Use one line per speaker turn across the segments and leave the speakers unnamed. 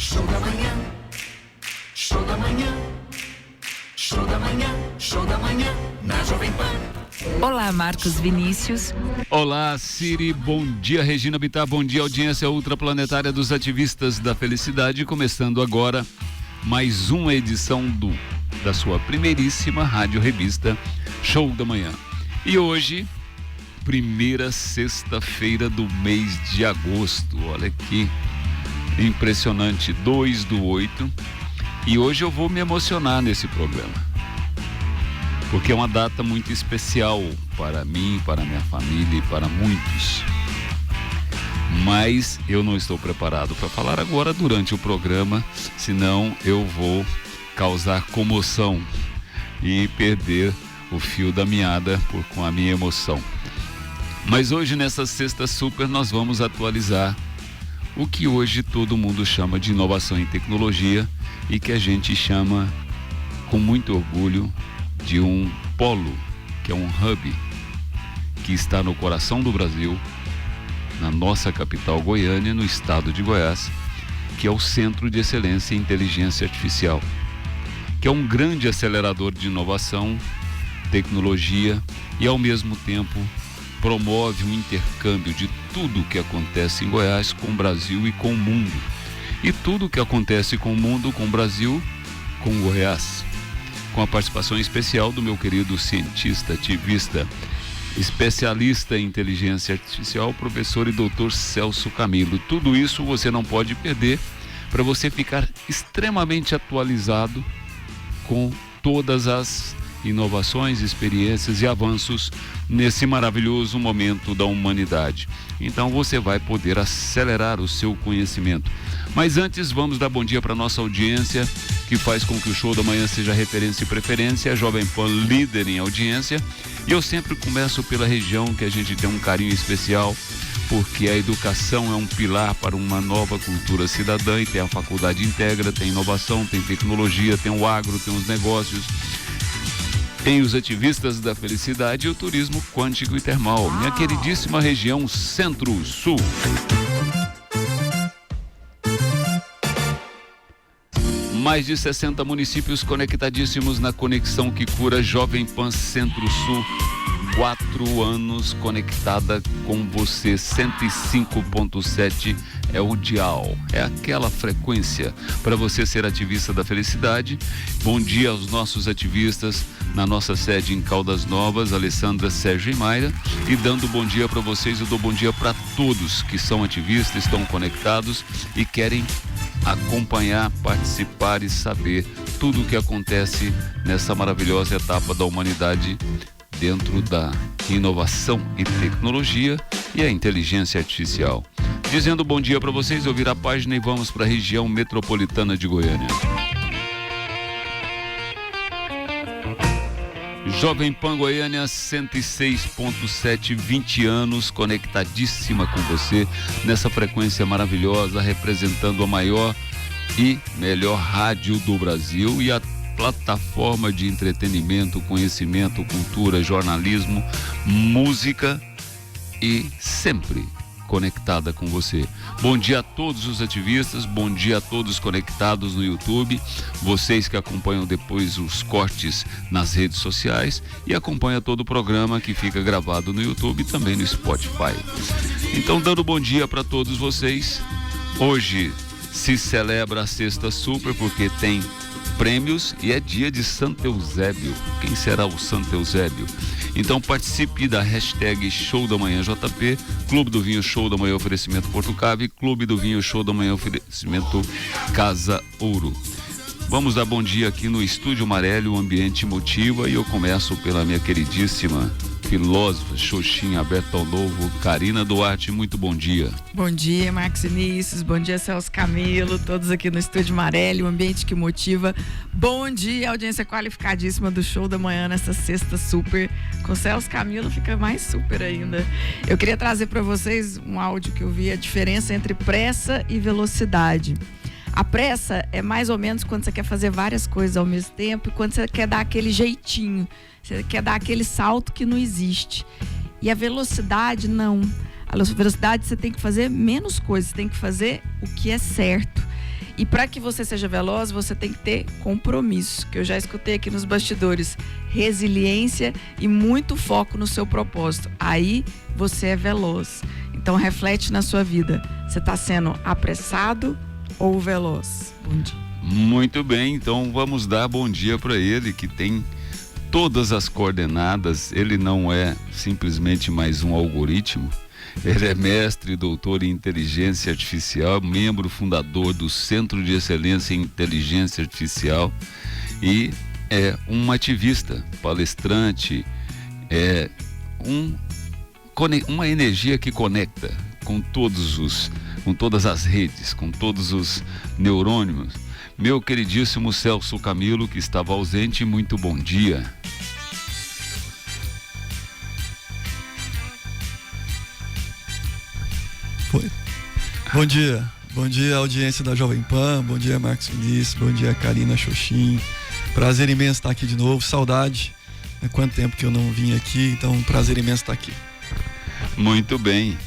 Show da manhã, show da manhã, show da manhã, show da manhã, na Jovem Pan.
Olá, Marcos Vinícius.
Olá, Siri. Bom dia, Regina Bittar. Bom dia, audiência ultraplanetária dos ativistas da felicidade. Começando agora mais uma edição da sua primeiríssima rádio revista Show da Manhã. E hoje, primeira sexta-feira do mês de agosto. Olha que impressionante, 2/8. E hoje eu vou me emocionar nesse programa, porque é uma data muito especial para mim, para minha família e para muitos. Mas eu não estou preparado para falar agora durante o programa, senão eu vou causar comoção e perder o fio da meada com a minha emoção. Mas hoje, nessa sexta super, nós vamos atualizar o que hoje todo mundo chama de inovação em tecnologia e que a gente chama com muito orgulho de um polo, que é um hub, que está no coração do Brasil, na nossa capital Goiânia, no estado de Goiás, que é o Centro de Excelência em Inteligência Artificial, que é um grande acelerador de inovação, tecnologia e, ao mesmo tempo, promove um intercâmbio de tudo o que acontece em Goiás com o Brasil e com o mundo. E tudo o que acontece com o mundo, com o Brasil, com Goiás. Com a participação especial do meu querido cientista, ativista, especialista em inteligência artificial, professor e doutor Celso Camilo. Tudo isso você não pode perder para você ficar extremamente atualizado com todas as inovações, experiências e avanços nesse maravilhoso momento da humanidade. Então você vai poder acelerar o seu conhecimento. Mas antes, vamos dar bom dia para nossa audiência, que faz com que o Show da Manhã seja referência e preferência, a Jovem Pan líder em audiência. E eu sempre começo pela região que a gente tem um carinho especial, porque a educação é um pilar para uma nova cultura cidadã, e tem a Faculdade Integra, tem inovação, tem tecnologia, tem o agro, tem os negócios, tem os ativistas da felicidade e o turismo quântico e termal. Minha queridíssima região Centro-Sul. Mais de 60 municípios conectadíssimos na conexão que cura. Jovem Pan Centro-Sul, 4 anos conectada com você. 105.7 é o dial, é aquela frequência para você ser ativista da felicidade. Bom dia aos nossos ativistas na nossa sede em Caldas Novas, Alessandra, Sérgio e Mayra. E dando bom dia para vocês, eu dou bom dia para todos que são ativistas, estão conectados e querem acompanhar, participar e saber tudo o que acontece nessa maravilhosa etapa da humanidade dentro da inovação e tecnologia e a inteligência artificial. Dizendo bom dia para vocês, eu viro a página e vamos para a região metropolitana de Goiânia. Jovem Pan Goiânia 106.7, 20 anos conectadíssima com você nessa frequência maravilhosa, representando a maior e melhor rádio do Brasil e a plataforma de entretenimento, conhecimento, cultura, jornalismo, música e sempre conectada com você. Bom dia a todos os ativistas, bom dia a todos conectados no YouTube, vocês que acompanham depois os cortes nas redes sociais e acompanham todo o programa que fica gravado no YouTube e também no Spotify. Então, dando bom dia para todos vocês. Hoje se celebra a Sexta Super porque tem prêmios e é dia de Santo Eusébio. Quem será o Santo Eusébio? Então participe da hashtag Show da Manhã JP, Clube do Vinho Show da Manhã oferecimento Porto Cave, Clube do Vinho Show da Manhã oferecimento Casa Ouro. Vamos dar bom dia aqui no Estúdio Amarelo, o ambiente motiva, e eu começo pela minha queridíssima filósofa, Xoxinha aberta ao novo, Karina Duarte. Muito bom dia.
Bom dia, Marcos Vinícius, bom dia, Celso Camilo, todos aqui no Estúdio Amarelo, o ambiente que motiva. Bom dia, audiência qualificadíssima do Show da Manhã nessa sexta super. Com Celso Camilo fica mais super ainda. Eu queria trazer para vocês um áudio que eu vi, a diferença entre pressa e velocidade. A pressa é mais ou menos quando você quer fazer várias coisas ao mesmo tempo e quando você quer dar aquele jeitinho, você quer dar aquele salto que não existe. E a velocidade, não. A velocidade você tem que fazer menos coisas, você tem que fazer o que é certo. E para que você seja veloz, você tem que ter compromisso, que eu já escutei aqui nos bastidores, resiliência e muito foco no seu propósito. Aí você é veloz. Então reflete na sua vida. Você está sendo apressado ou veloz? Bom dia.
Muito bem, então vamos dar bom dia para ele, que tem todas as coordenadas. Ele não é simplesmente mais um algoritmo. Ele é mestre e doutor em inteligência artificial, membro fundador do Centro de Excelência em Inteligência Artificial e é um ativista, palestrante, uma energia que conecta com todas as redes, com todos os neurônios. Meu queridíssimo Celso Camilo, que estava ausente, muito bom dia.
Foi. Bom dia audiência da Jovem Pan, bom dia Marcos Vinícius, bom dia Karina Xoxin. Prazer imenso estar aqui de novo, saudade, quanto tempo que eu não vim aqui, então prazer imenso estar aqui.
Muito bem.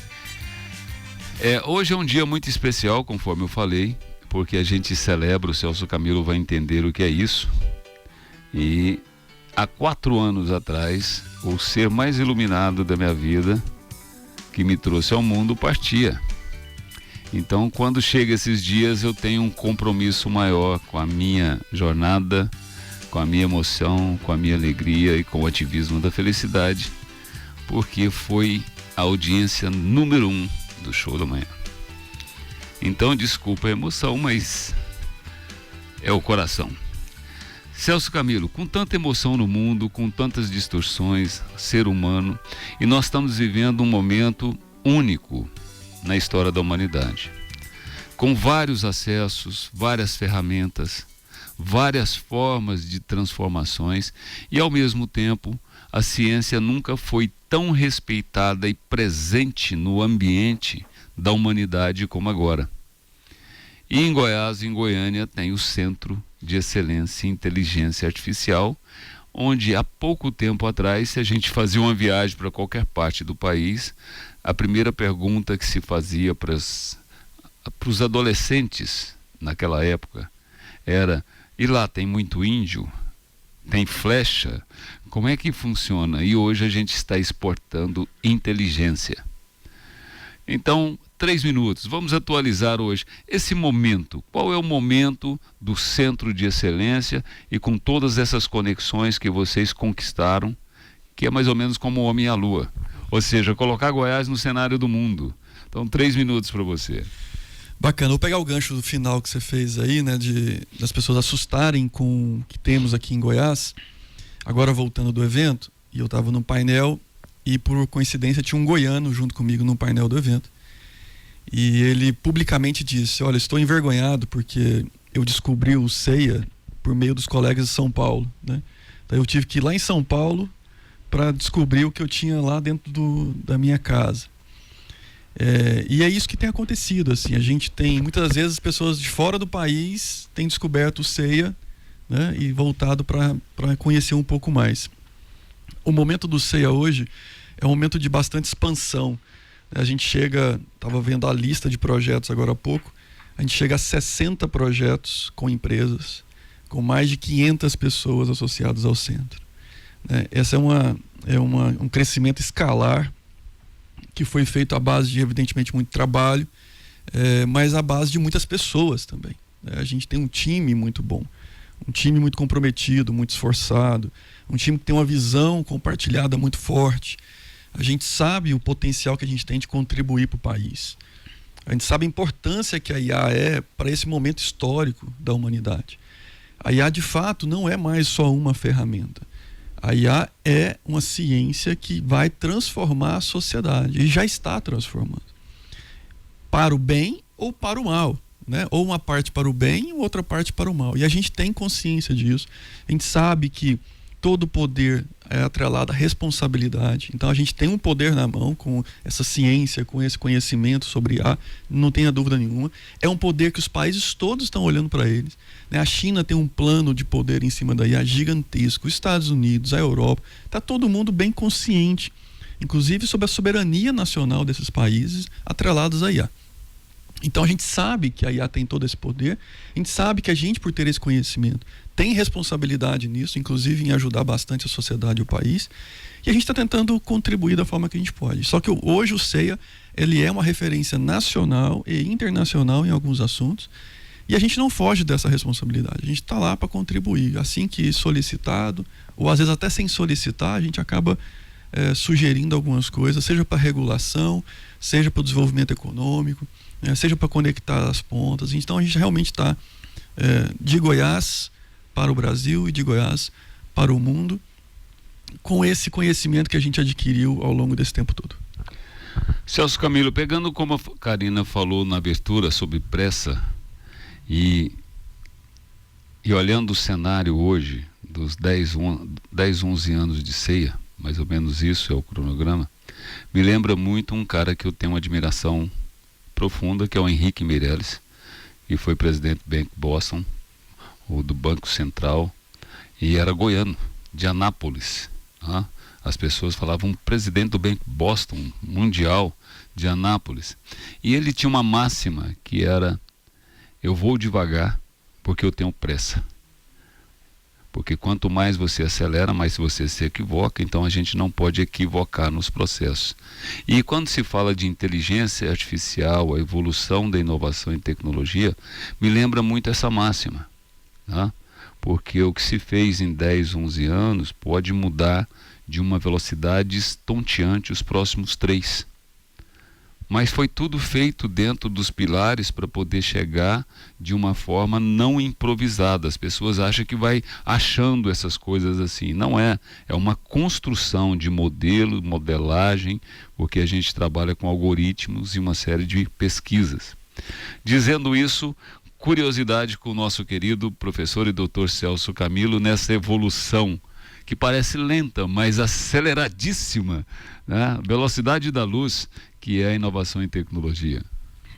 Hoje é um dia muito especial, conforme eu falei, porque a gente celebra, o Celso Camilo vai entender o que é isso. E há 4 anos atrás, o ser mais iluminado da minha vida, que me trouxe ao mundo, partia. Então, quando chega esses dias, eu tenho um compromisso maior com a minha jornada, com a minha emoção, com a minha alegria e com o ativismo da felicidade, porque foi a audiência número 1 do Show da Manhã. Então, desculpa a emoção, mas é o coração. Celso Camilo, com tanta emoção no mundo, com tantas distorções, ser humano, e nós estamos vivendo um momento único na história da humanidade, com vários acessos, várias ferramentas, várias formas de transformações, e ao mesmo tempo a ciência nunca foi tão respeitada e presente no ambiente da humanidade como agora. E em Goiás, em Goiânia, tem o Centro de Excelência em Inteligência Artificial, onde há pouco tempo atrás, se a gente fazia uma viagem para qualquer parte do país, a primeira pergunta que se fazia para os adolescentes naquela época era: e lá tem muito índio? Tem flecha? Como é que funciona? E hoje a gente está exportando inteligência. Então, 3 minutos, vamos atualizar hoje esse momento. Qual é o momento do Centro de Excelência e com todas essas conexões que vocês conquistaram, que é mais ou menos como o homem à lua, ou seja, colocar Goiás no cenário do mundo. Então, 3 minutos para você.
Bacana, vou pegar o gancho do final que você fez aí, né, das pessoas assustarem com o que temos aqui em Goiás. Agora voltando do evento, e eu estava no painel e por coincidência tinha um goiano junto comigo no painel do evento. E ele publicamente disse: olha, estou envergonhado porque eu descobri o CEIA por meio dos colegas de São Paulo, né? Então eu tive que ir lá em São Paulo para descobrir o que eu tinha lá dentro da minha casa. E é isso que tem acontecido, assim, a gente tem, muitas vezes, pessoas de fora do país têm descoberto o CEIA, né, e voltado para conhecer um pouco mais. O momento do CEIA hoje é um momento de bastante expansão. A gente chega, estava vendo a lista de projetos agora há pouco, a gente chega a 60 projetos com empresas, com mais de 500 pessoas associadas ao centro. Essa é um crescimento escalar que foi feito à base de, evidentemente, muito trabalho, mas à base de muitas pessoas também. A gente tem um time muito bom, um time muito comprometido, muito esforçado, um time que tem uma visão compartilhada muito forte. A gente sabe o potencial que a gente tem de contribuir para o país. A gente sabe a importância que a IA é para esse momento histórico da humanidade. A IA, de fato, não é mais só uma ferramenta. A IA é uma ciência que vai transformar a sociedade e já está transformando. Para o bem ou para o mal, né? Ou uma parte para o bem e outra parte para o mal. E a gente tem consciência disso. A gente sabe que todo poder é atrelado à responsabilidade. Então a gente tem um poder na mão com essa ciência, com esse conhecimento sobre IA, não tenha dúvida nenhuma. É um poder que os países todos estão olhando para eles. A China tem um plano de poder em cima da IA gigantesco, os Estados Unidos, a Europa, está todo mundo bem consciente, inclusive sobre a soberania nacional desses países atrelados à IA. Então a gente sabe que a IA tem todo esse poder, a gente sabe que a gente, por ter esse conhecimento, tem responsabilidade nisso, inclusive em ajudar bastante a sociedade e o país, e a gente está tentando contribuir da forma que a gente pode. Só que hoje o CEA, ele é uma referência nacional e internacional em alguns assuntos, e a gente não foge dessa responsabilidade, a gente está lá para contribuir. Assim que solicitado, ou às vezes até sem solicitar, a gente acaba sugerindo algumas coisas, seja para regulação, seja para o desenvolvimento econômico, seja para conectar as pontas. Então a gente realmente está de Goiás para o Brasil e de Goiás para o mundo, com esse conhecimento que a gente adquiriu ao longo desse tempo todo.
Celso Camilo, pegando como a Karina falou na abertura sobre pressa e olhando o cenário hoje dos 10, 11 anos de CEA, mais ou menos isso é o cronograma, me lembra muito um cara que eu tenho uma admiração profunda, que é o Henrique Meirelles, que foi presidente do Bank Boston, ou do Banco Central, e era goiano, de Anápolis. As pessoas falavam presidente do Bank Boston Mundial de Anápolis. E ele tinha uma máxima que era: eu vou devagar porque eu tenho pressa. Porque quanto mais você acelera, mais você se equivoca, então a gente não pode equivocar nos processos. E quando se fala de inteligência artificial, a evolução da inovação em tecnologia, me lembra muito essa máxima, né? Porque o que se fez em 10, 11 anos pode mudar de uma velocidade estonteante os próximos 3. Mas foi tudo feito dentro dos pilares para poder chegar de uma forma não improvisada. As pessoas acham que vai achando essas coisas assim. Não é. É uma construção de modelo, modelagem, porque a gente trabalha com algoritmos e uma série de pesquisas. Dizendo isso, curiosidade com o nosso querido professor e doutor Celso Camilo nessa evolução que parece lenta, mas aceleradíssima, né? Velocidade da luz, que é a inovação em tecnologia.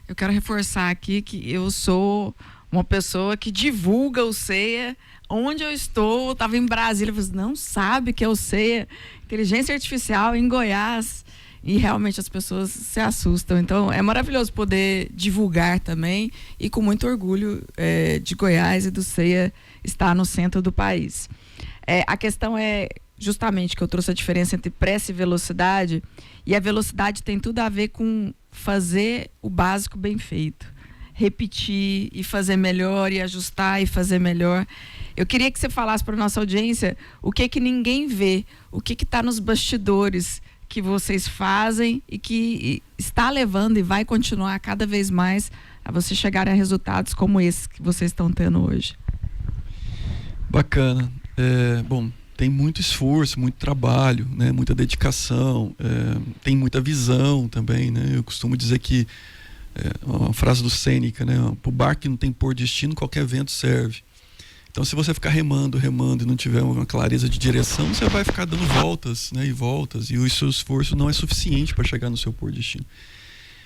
Eu quero reforçar aqui que eu sou uma pessoa que divulga o CEA. Onde eu estou, eu estava em Brasília, você não sabe que é o CEA, inteligência artificial em Goiás, e realmente as pessoas se assustam. Então é maravilhoso poder divulgar também, e com muito orgulho de Goiás e do CEA estar no centro do país. A questão é justamente que eu trouxe a diferença entre pressa e velocidade, e a velocidade tem tudo a ver com fazer o básico bem feito, repetir e fazer melhor, e ajustar e fazer melhor. Eu queria que você falasse para a nossa audiência o que ninguém vê, o que está nos bastidores que vocês fazem e que está levando e vai continuar cada vez mais a vocês chegarem a resultados como esse que vocês estão tendo hoje.
Bacana. Bom, tem muito esforço, muito trabalho, né? Muita dedicação, tem muita visão também, né? Eu costumo dizer que uma frase do Sêneca, né? Para o barco que não tem pôr destino, qualquer vento serve. Então, se você ficar remando e não tiver uma clareza de direção, você vai ficar dando voltas, né? E voltas, e o seu esforço não é suficiente para chegar no seu pôr destino.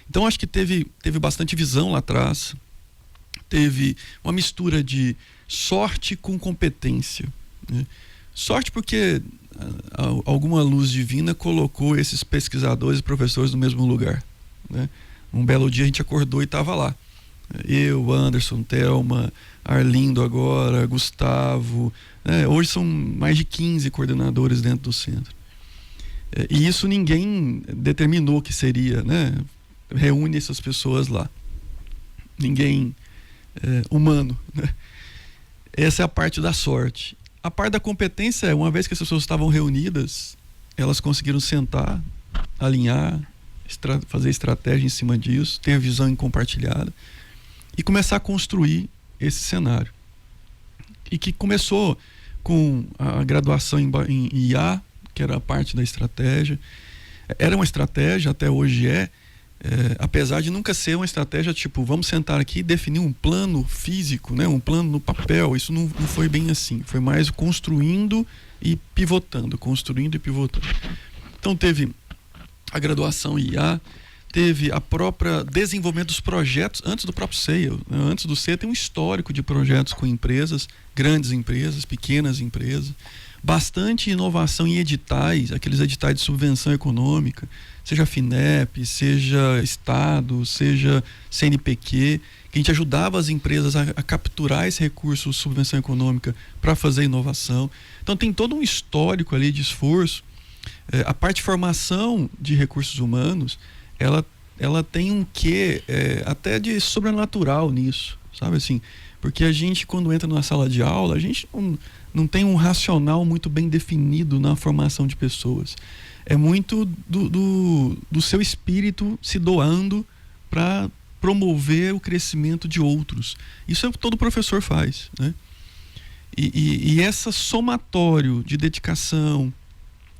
Então, acho que teve bastante visão lá atrás, teve uma mistura de sorte com competência, né? Sorte porque alguma luz divina colocou esses pesquisadores e professores no mesmo lugar, né? Um belo dia a gente acordou e estava lá. Eu, Anderson, Thelma, Arlindo agora, Gustavo, né? Hoje são mais de 15 coordenadores dentro do centro. E isso ninguém determinou que seria, né? Reúne essas pessoas lá. Ninguém humano, né? Essa é a parte da sorte. A parte da competência é, uma vez que as pessoas estavam reunidas, elas conseguiram sentar, alinhar, fazer estratégia em cima disso, ter visão compartilhada e começar a construir esse cenário. E que começou com a graduação em IA, que era a parte da estratégia. Era uma estratégia, até hoje apesar de nunca ser uma estratégia tipo, vamos sentar aqui e definir um plano físico, né? Um plano no papel. Isso não foi bem assim. Foi mais construindo e pivotando, construindo e pivotando. Então teve a graduação em IA, teve a própria desenvolvimento dos projetos antes do próprio CEA. Antes do CEA tem um histórico de projetos com empresas, grandes empresas, pequenas empresas, bastante inovação em editais, aqueles editais de subvenção econômica, seja FINEP, seja Estado, seja CNPq, que a gente ajudava as empresas a capturar esse recurso de subvenção econômica para fazer inovação. Então tem todo um histórico ali de esforço. A parte de formação de recursos humanos, ela tem um quê até de sobrenatural nisso, sabe assim? Porque a gente, quando entra na sala de aula, a gente não tem um racional muito bem definido na formação de pessoas. É muito do seu espírito se doando para promover o crescimento de outros. Isso é o que todo professor faz, né? E essa somatório de dedicação,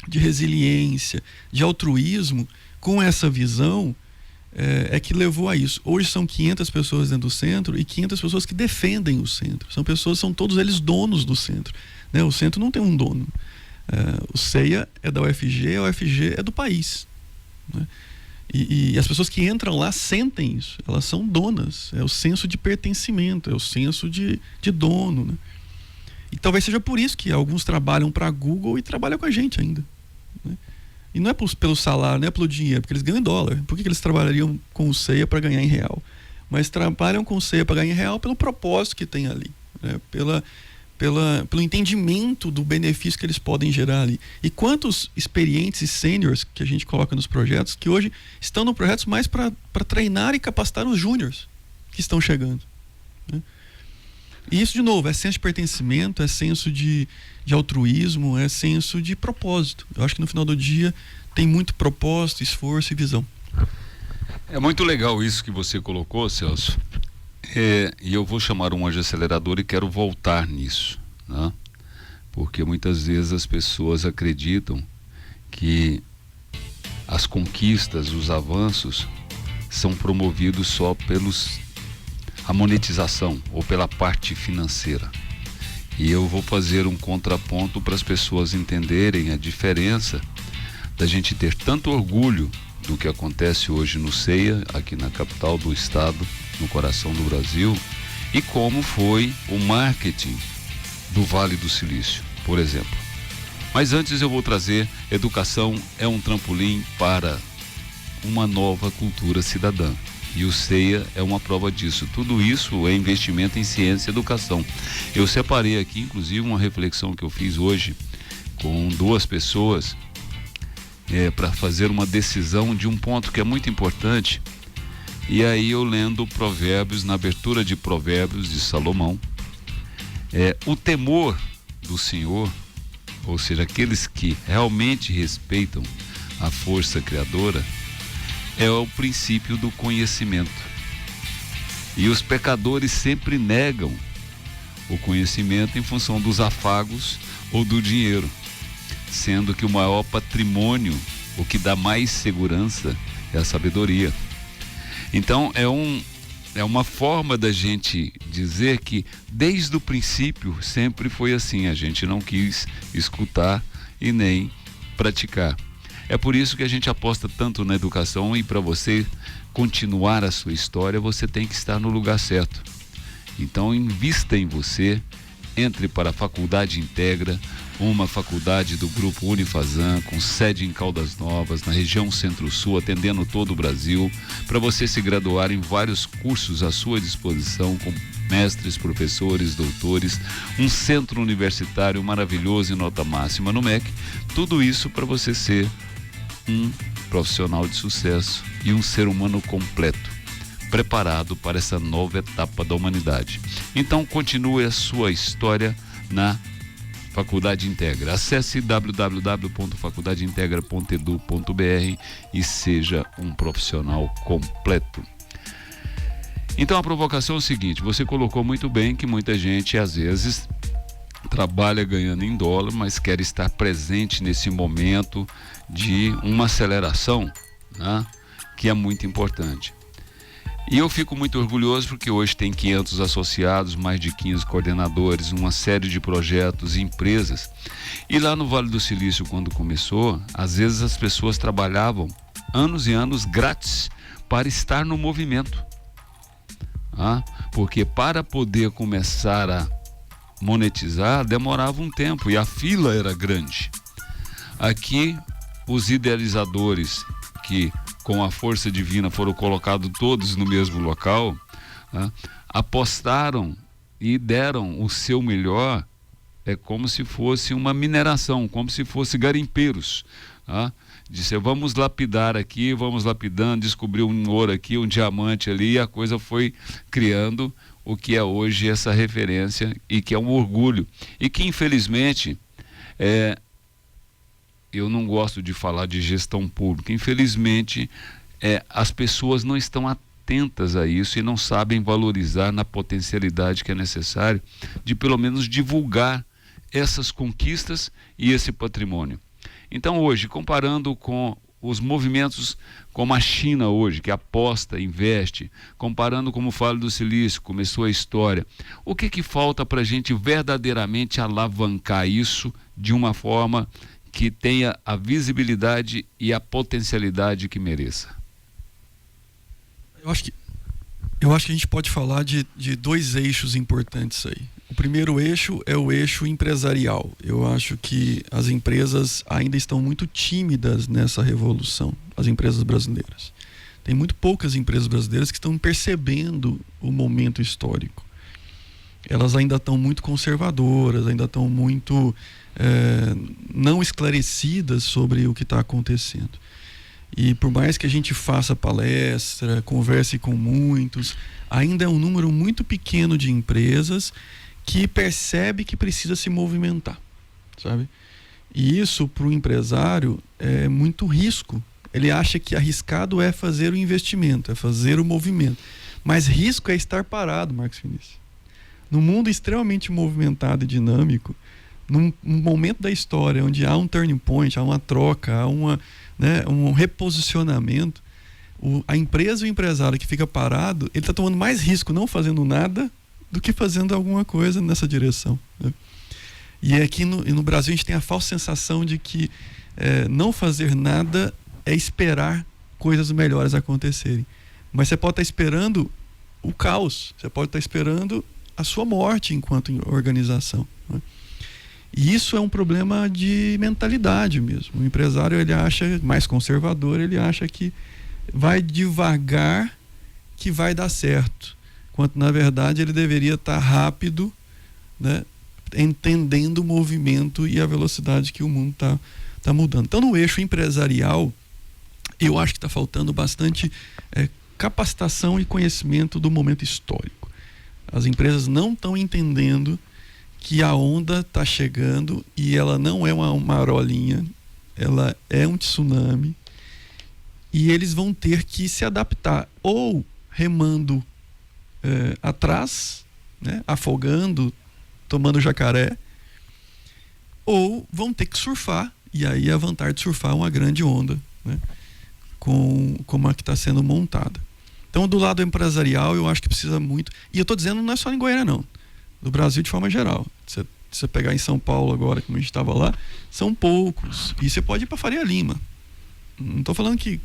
de resiliência, de altruísmo, com essa visão, é que levou a isso. Hoje são 500 pessoas dentro do centro e 500 pessoas que defendem o centro. São todos eles donos do centro, né? O centro não tem um dono. O CEIA é da UFG, a UFG é do país, né? E as pessoas que entram lá sentem isso. Elas são donas. É o senso de pertencimento, é o senso de dono, né? E talvez seja por isso que alguns trabalham para a Google e trabalham com a gente ainda, né? E não é pelo salário, não é pelo dinheiro, porque eles ganham em dólar. Por que eles trabalhariam com o CEIA para ganhar em real? Mas trabalham com o CEIA para ganhar em real pelo propósito que tem ali, né? Pelo entendimento do benefício que eles podem gerar ali. E quantos experientes e sêniors que a gente coloca nos projetos, que hoje estão no projetos mais para treinar e capacitar os júniors que estão chegando, né? E isso, de novo, é senso de pertencimento, é senso de altruísmo, é senso de propósito. Eu acho que no final do dia tem muito propósito, esforço e visão.
É muito legal isso que você colocou, Celso. E eu vou chamar um anjo acelerador e quero voltar nisso, né? Porque muitas vezes as pessoas acreditam que as conquistas, os avanços são promovidos só a monetização ou pela parte financeira. E eu vou fazer um contraponto para as pessoas entenderem a diferença da gente ter tanto orgulho do que acontece hoje no CEIA, aqui na capital do estado, no coração do Brasil, e como foi o marketing do Vale do Silício, por exemplo. Mas antes eu vou trazer: educação é um trampolim para uma nova cultura cidadã. E o CEIA é uma prova disso. Tudo isso é investimento em ciência e educação. Eu separei aqui, inclusive, uma reflexão que eu fiz hoje com 2 pessoas para fazer uma decisão de um ponto que é muito importante. E aí eu lendo Provérbios, na abertura de Provérbios de Salomão, o temor do Senhor, ou seja, aqueles que realmente respeitam a força criadora, é o princípio do conhecimento. E os pecadores sempre negam o conhecimento em função dos afagos ou do dinheiro, sendo que o maior patrimônio, o que dá mais segurança, é a sabedoria. Então é uma forma da gente dizer que desde o princípio sempre foi assim, a gente não quis escutar e nem praticar. É por isso que a gente aposta tanto na educação, e para você continuar a sua história, você tem que estar no lugar certo. Então invista em você, entre para a Faculdade Integra, uma faculdade do grupo Unifazam, com sede em Caldas Novas, na região Centro-Sul, atendendo todo o Brasil, para você se graduar em vários cursos à sua disposição, com mestres, professores, doutores, um centro universitário maravilhoso e nota máxima no MEC. Tudo isso para você ser um profissional de sucesso e um ser humano completo, preparado para essa nova etapa da humanidade. Então continue a sua história na Faculdade Integra. Acesse www.faculdadeintegra.edu.br e seja um profissional completo. Então a provocação é o seguinte: você colocou muito bem que muita gente às vezes trabalha ganhando em dólar, mas quer estar presente nesse momento de uma aceleração, né, que é muito importante. E eu fico muito orgulhoso porque hoje tem 500 associados, mais de 15 coordenadores, uma série de projetos e empresas. E lá no Vale do Silício, quando começou, às vezes as pessoas trabalhavam anos e anos grátis para estar no movimento. Porque para poder começar a monetizar demorava um tempo e a fila era grande. Aqui, os idealizadores que com a força divina foram colocados todos no mesmo local, né, apostaram e deram o seu melhor. É como se fosse uma mineração, como se fosse garimpeiros. Tá? Disse, vamos lapidar aqui, vamos lapidando, descobriu um ouro aqui, um diamante ali, e a coisa foi criando o que é hoje essa referência e que é um orgulho. E que, infelizmente, eu não gosto de falar de gestão pública, infelizmente, as pessoas não estão atentas a isso e não sabem valorizar na potencialidade que é necessário de pelo menos divulgar essas conquistas e esse patrimônio. Então hoje, comparando com os movimentos como a China hoje, que aposta, investe, comparando como o Vale do Silício, começou a história, o que falta para a gente verdadeiramente alavancar isso de uma forma que tenha a visibilidade e a potencialidade que mereça?
Eu acho que a gente pode falar de dois eixos importantes aí. O primeiro eixo é o eixo empresarial. Eu acho que as empresas ainda estão muito tímidas nessa revolução, as empresas brasileiras. Tem muito poucas empresas brasileiras que estão percebendo o momento histórico. Elas ainda estão muito conservadoras, ainda estão muito não esclarecidas sobre o que está acontecendo. E por mais que a gente faça palestra, converse com muitos, ainda é um número muito pequeno de empresas que percebe que precisa se movimentar, sabe? E isso para o empresário é muito risco. Ele acha que arriscado é fazer o investimento, é fazer o movimento. Mas risco é estar parado, Marcos Vinícius. Num mundo extremamente movimentado e dinâmico, num momento da história onde há um turning point, há uma troca, há um reposicionamento, a empresa e o empresário que fica parado, ele está tomando mais risco não fazendo nada do que fazendo alguma coisa nessa direção, né? E aqui no Brasil a gente tem a falsa sensação de que não fazer nada é esperar coisas melhores acontecerem. Mas você pode estar esperando o caos, você pode estar esperando a sua morte enquanto organização, né? E isso é um problema de mentalidade mesmo. O empresário, ele acha mais conservador, ele acha que vai devagar que vai dar certo, quanto na verdade ele deveria estar rápido, né, entendendo o movimento e a velocidade que o mundo tá mudando. Então, no eixo empresarial, eu acho que está faltando bastante capacitação e conhecimento do momento histórico. As empresas não estão entendendo que a onda está chegando e ela não é uma marolinha, ela é um tsunami, e eles vão ter que se adaptar, ou remando atrás, né, afogando, tomando jacaré, ou vão ter que surfar, e aí a vantagem de surfar é uma grande onda, né, como a que está sendo montada. Então, do lado empresarial, eu acho que precisa muito, e eu estou dizendo, não é só em Goiânia não, do Brasil de forma geral. Se você pegar em São Paulo agora, como a gente estava lá, são poucos. E você pode ir para Faria Lima. Não estou falando que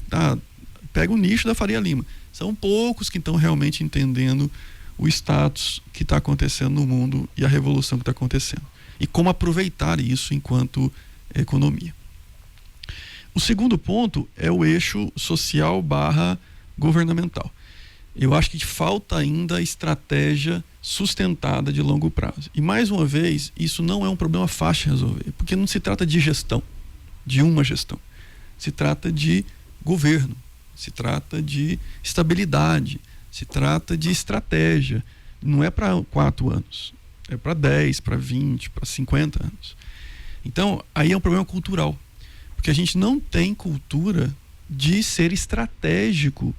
pega o nicho da Faria Lima. São poucos que estão realmente entendendo o status que está acontecendo no mundo e a revolução que está acontecendo. E como aproveitar isso enquanto economia. O segundo ponto é o eixo social / governamental. Eu acho que falta ainda estratégia sustentada de longo prazo. E mais uma vez, isso não é um problema fácil de resolver, porque não se trata de gestão, de uma gestão. Se trata de governo, se trata de estabilidade, se trata de estratégia. Não é para 4 anos, é para 10, para 20, para 50 anos. Então, aí é um problema cultural, porque a gente não tem cultura de ser estratégico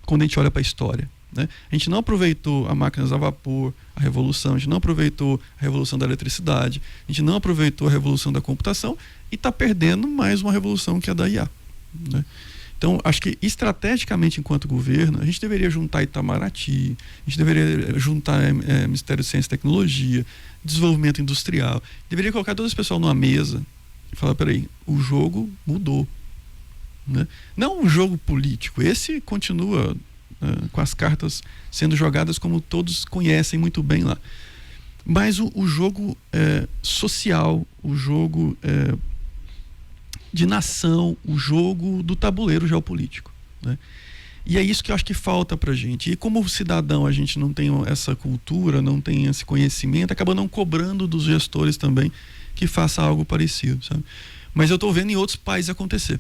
quando a gente olha para a história, né? A gente não aproveitou a máquinas a vapor, a revolução, a gente não aproveitou a revolução da eletricidade, a gente não aproveitou a revolução da computação e está perdendo mais uma revolução que é a da IA, né? Então, acho que estrategicamente, enquanto governo, a gente deveria juntar Itamaraty, a gente deveria juntar Ministério de Ciência e Tecnologia, Desenvolvimento Industrial, deveria colocar todo esse pessoal numa mesa e falar, peraí, o jogo mudou, né? Não um jogo político, esse continua com as cartas sendo jogadas como todos conhecem muito bem lá. mas o jogo social, o jogo de nação, o jogo do tabuleiro geopolítico, né? E é isso que eu acho que falta pra gente. E como cidadão a gente não tem essa cultura, não tem esse conhecimento, acaba não cobrando dos gestores também que faça algo parecido, sabe? Mas eu estou vendo em outros países acontecer.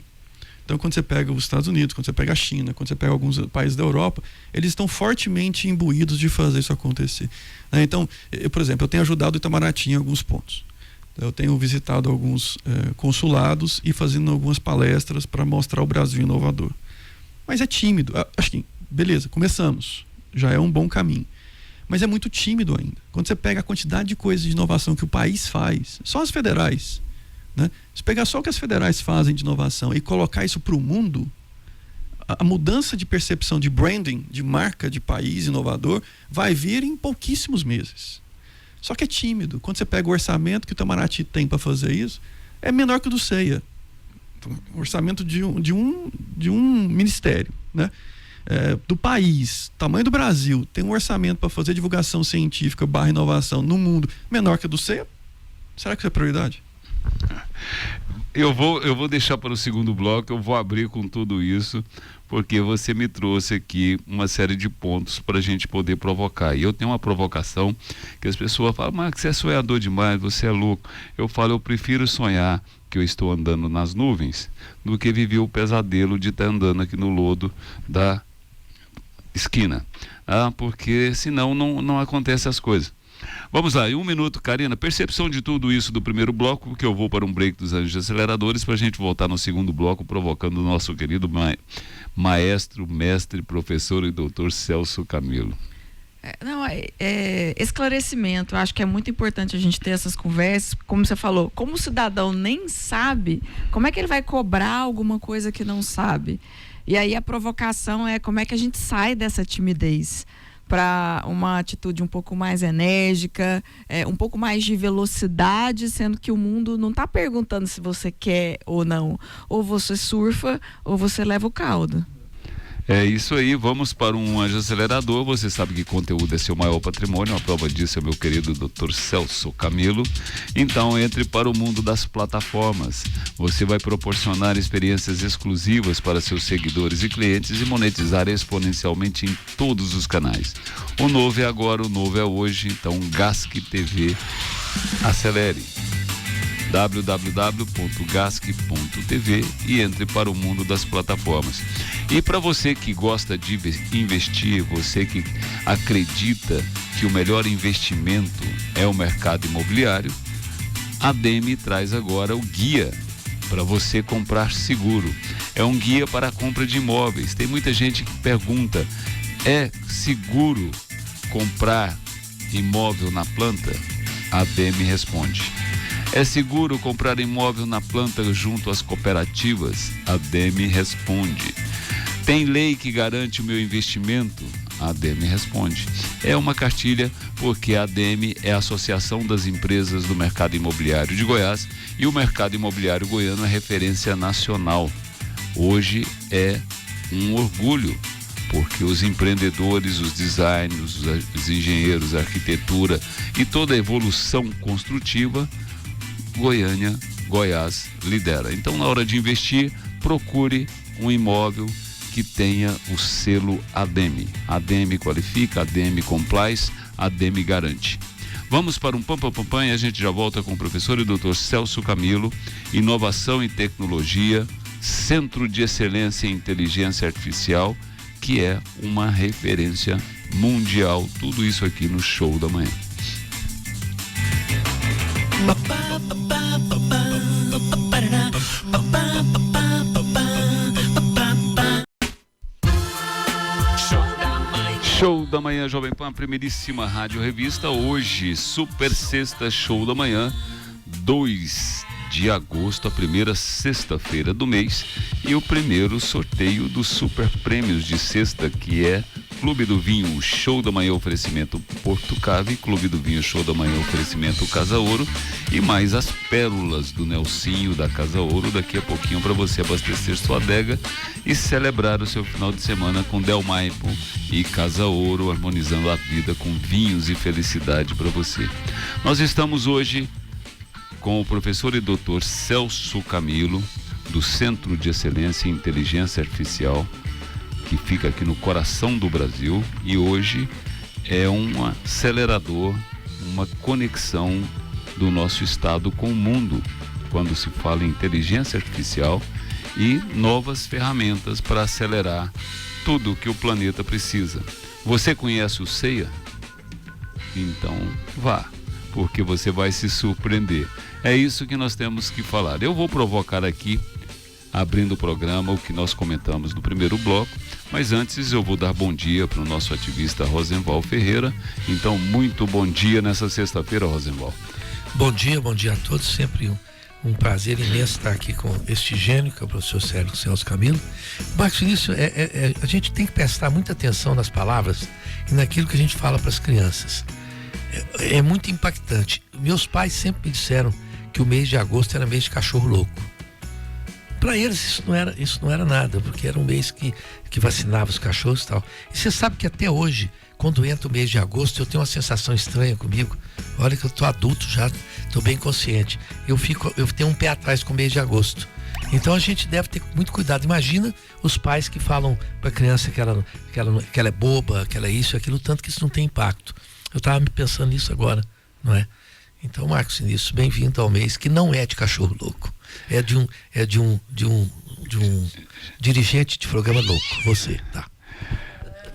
Então, quando você pega os Estados Unidos, quando você pega a China, quando você pega alguns países da Europa, eles estão fortemente imbuídos de fazer isso acontecer, né? Então, por exemplo, eu tenho ajudado o Itamaraty em alguns pontos. Eu tenho visitado alguns consulados e fazendo algumas palestras para mostrar o Brasil inovador. Mas é tímido. Acho que, beleza, começamos. Já é um bom caminho. Mas é muito tímido ainda. Quando você pega a quantidade de coisas de inovação que o país faz, só as federais, né? Se pegar só o que as federais fazem de inovação e colocar isso para o mundo, a mudança de percepção de branding, de marca de país inovador, vai vir em pouquíssimos meses. Só que é tímido. Quando você pega o orçamento que o Itamaraty tem para fazer isso, é menor que o do CEIA. O orçamento de um ministério, né? Do país, tamanho do Brasil, tem um orçamento para fazer divulgação científica / inovação no mundo menor que o do CEIA. Será que isso é prioridade?
Eu vou deixar para o segundo bloco, eu vou abrir com tudo isso, porque você me trouxe aqui uma série de pontos para a gente poder provocar. E eu tenho uma provocação que as pessoas falam: mas você é sonhador demais, você é louco. Eu falo: eu prefiro sonhar que eu estou andando nas nuvens do que viver o pesadelo de estar andando aqui no lodo da esquina. Porque senão não acontecem as coisas. Vamos lá, em 1 minuto, Karina, percepção de tudo isso do primeiro bloco, que eu vou para um break dos Anjos Aceleradores para a gente voltar no segundo bloco, provocando o nosso querido maestro, mestre, professor e doutor Celso Camilo.
Esclarecimento. Eu acho que é muito importante a gente ter essas conversas. Como você falou, como o cidadão nem sabe, como é que ele vai cobrar alguma coisa que não sabe? E aí a provocação é como é que a gente sai dessa timidez para uma atitude um pouco mais enérgica, um pouco mais de velocidade, sendo que o mundo não está perguntando se você quer ou não. Ou você surfa, ou você leva o caldo.
É isso aí, vamos para um Anjo Acelerador. Você sabe que conteúdo é seu maior patrimônio, a prova disso é meu querido Dr. Celso Camilo. Então entre para o mundo das plataformas. Você vai proporcionar experiências exclusivas para seus seguidores e clientes e monetizar exponencialmente em todos os canais. O novo é agora, o novo é hoje, então Gasc TV, acelere. www.gasc.tv e entre para o mundo das plataformas. E para você que gosta de investir, você que acredita que o melhor investimento é o mercado imobiliário, a DEME traz agora o guia para você comprar seguro. É um guia para a compra de imóveis. Tem muita gente que pergunta: é seguro comprar imóvel na planta? A DEME responde: é seguro comprar imóvel na planta junto às cooperativas? A DEME responde. Tem lei que garante o meu investimento? A DEME responde. É uma cartilha porque a DEME é a Associação das Empresas do Mercado Imobiliário de Goiás e o mercado imobiliário goiano é referência nacional. Hoje é um orgulho, porque os empreendedores, os designers, os engenheiros, a arquitetura e toda a evolução construtiva, Goiás lidera. Então, na hora de investir, procure um imóvel que tenha o selo ADEME. ADEME qualifica, ADEME complies, ADEME garante. Vamos para um pam-pam-pam e a gente já volta com o professor e doutor Celso Camilo. Inovação e tecnologia, Centro de Excelência em Inteligência Artificial, que é uma referência mundial. Tudo isso aqui no Show da Manhã. Show da Manhã, Jovem Pan, primeiríssima rádio revista. Hoje, super sexta, Show da Manhã, 2 de agosto, a primeira sexta-feira do mês, e o primeiro sorteio dos super prêmios de sexta, que é Clube do Vinho Show da Manhã oferecimento Porto Cave, Clube do Vinho Show da Manhã oferecimento Casa Ouro e mais as pérolas do Nelsinho da Casa Ouro daqui a pouquinho para você abastecer sua adega e celebrar o seu final de semana com Del Maipo e Casa Ouro, harmonizando a vida com vinhos e felicidade para você. Nós estamos hoje com o professor e doutor Celso Camilo, do Centro de Excelência em Inteligência Artificial, que fica aqui no coração do Brasil, e hoje é um acelerador, uma conexão do nosso estado com o mundo, quando se fala em inteligência artificial e novas ferramentas para acelerar tudo o que o planeta precisa. Você conhece o CEIA? Então vá, porque você vai se surpreender. É isso que nós temos que falar. Eu vou provocar aqui, abrindo o programa, o que nós comentamos no primeiro bloco, mas antes eu vou dar bom dia para o nosso ativista Rosenval Ferreira. Então, muito bom dia nessa sexta-feira, Rosenval.
Bom dia a todos, sempre um prazer imenso estar aqui com este gênio, que é o professor Celso Camilo. Marcos, isso a gente tem que prestar muita atenção nas palavras e naquilo que a gente fala para as crianças. É muito impactante. Meus pais sempre me disseram que o mês de agosto era mês de cachorro louco. Para eles isso não era nada, porque era um mês que vacinava os cachorros e tal. E você sabe que até hoje, quando entra o mês de agosto, eu tenho uma sensação estranha comigo. Olha que eu tô adulto já, tô bem consciente. Eu tenho um pé atrás com o mês de agosto. Então a gente deve ter muito cuidado. Imagina os pais que falam para a criança que ela é boba, que ela é isso e aquilo, tanto que isso não tem impacto. Eu estava pensando nisso agora, não é? Então, Marcos Sinistro, bem-vindo ao mês que não é de cachorro louco. É de um dirigente de programa louco, você, tá?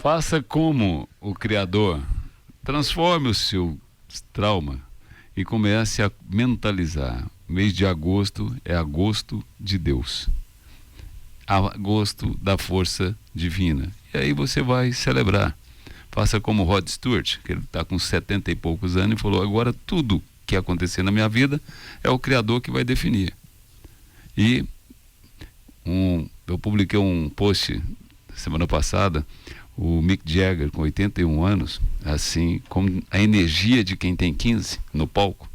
Faça como o Criador, transforme o seu trauma e comece a mentalizar. O mês de agosto é agosto de Deus, agosto da força divina. E aí você vai celebrar. Faça como Rod Stewart, que ele está com 70 e poucos anos e falou: agora tudo que acontecer na minha vida é o Criador que vai definir. E eu publiquei um post semana passada, o Mick Jagger com 81 anos, assim, com a energia de quem tem 15 no palco.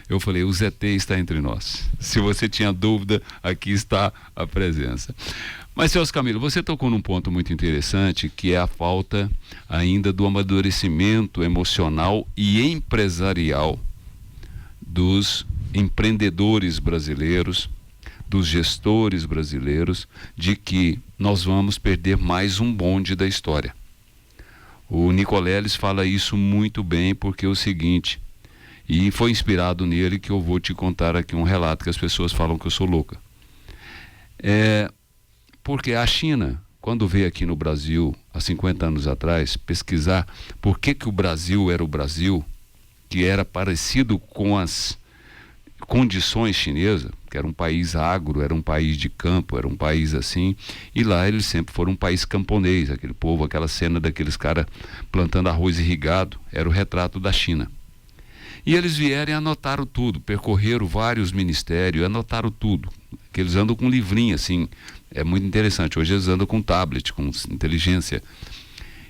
Eu falei: o ZT está entre nós. Se você tinha dúvida, aqui está a presença. Mas, Celso Camilo, você tocou num ponto muito interessante, que é a falta ainda do amadurecimento emocional e empresarial dos empreendedores brasileiros, dos gestores brasileiros, de que nós vamos perder mais um bonde da história. O Nicoleles fala isso muito bem, porque é o seguinte, e foi inspirado nele que eu vou te contar aqui um relato, que as pessoas falam que eu sou louca. Porque a China, quando veio aqui no Brasil, há 50 anos atrás, pesquisar por que o Brasil era o Brasil, que era parecido com as condições chinesas, que era um país agro, era um país de campo, era um país assim, e lá eles sempre foram um país camponês, aquele povo, aquela cena daqueles caras plantando arroz irrigado, era o retrato da China. E eles vieram e anotaram tudo, percorreram vários ministérios, anotaram tudo, que eles andam com um livrinho assim, é muito interessante. Hoje eles andam com tablet, com inteligência.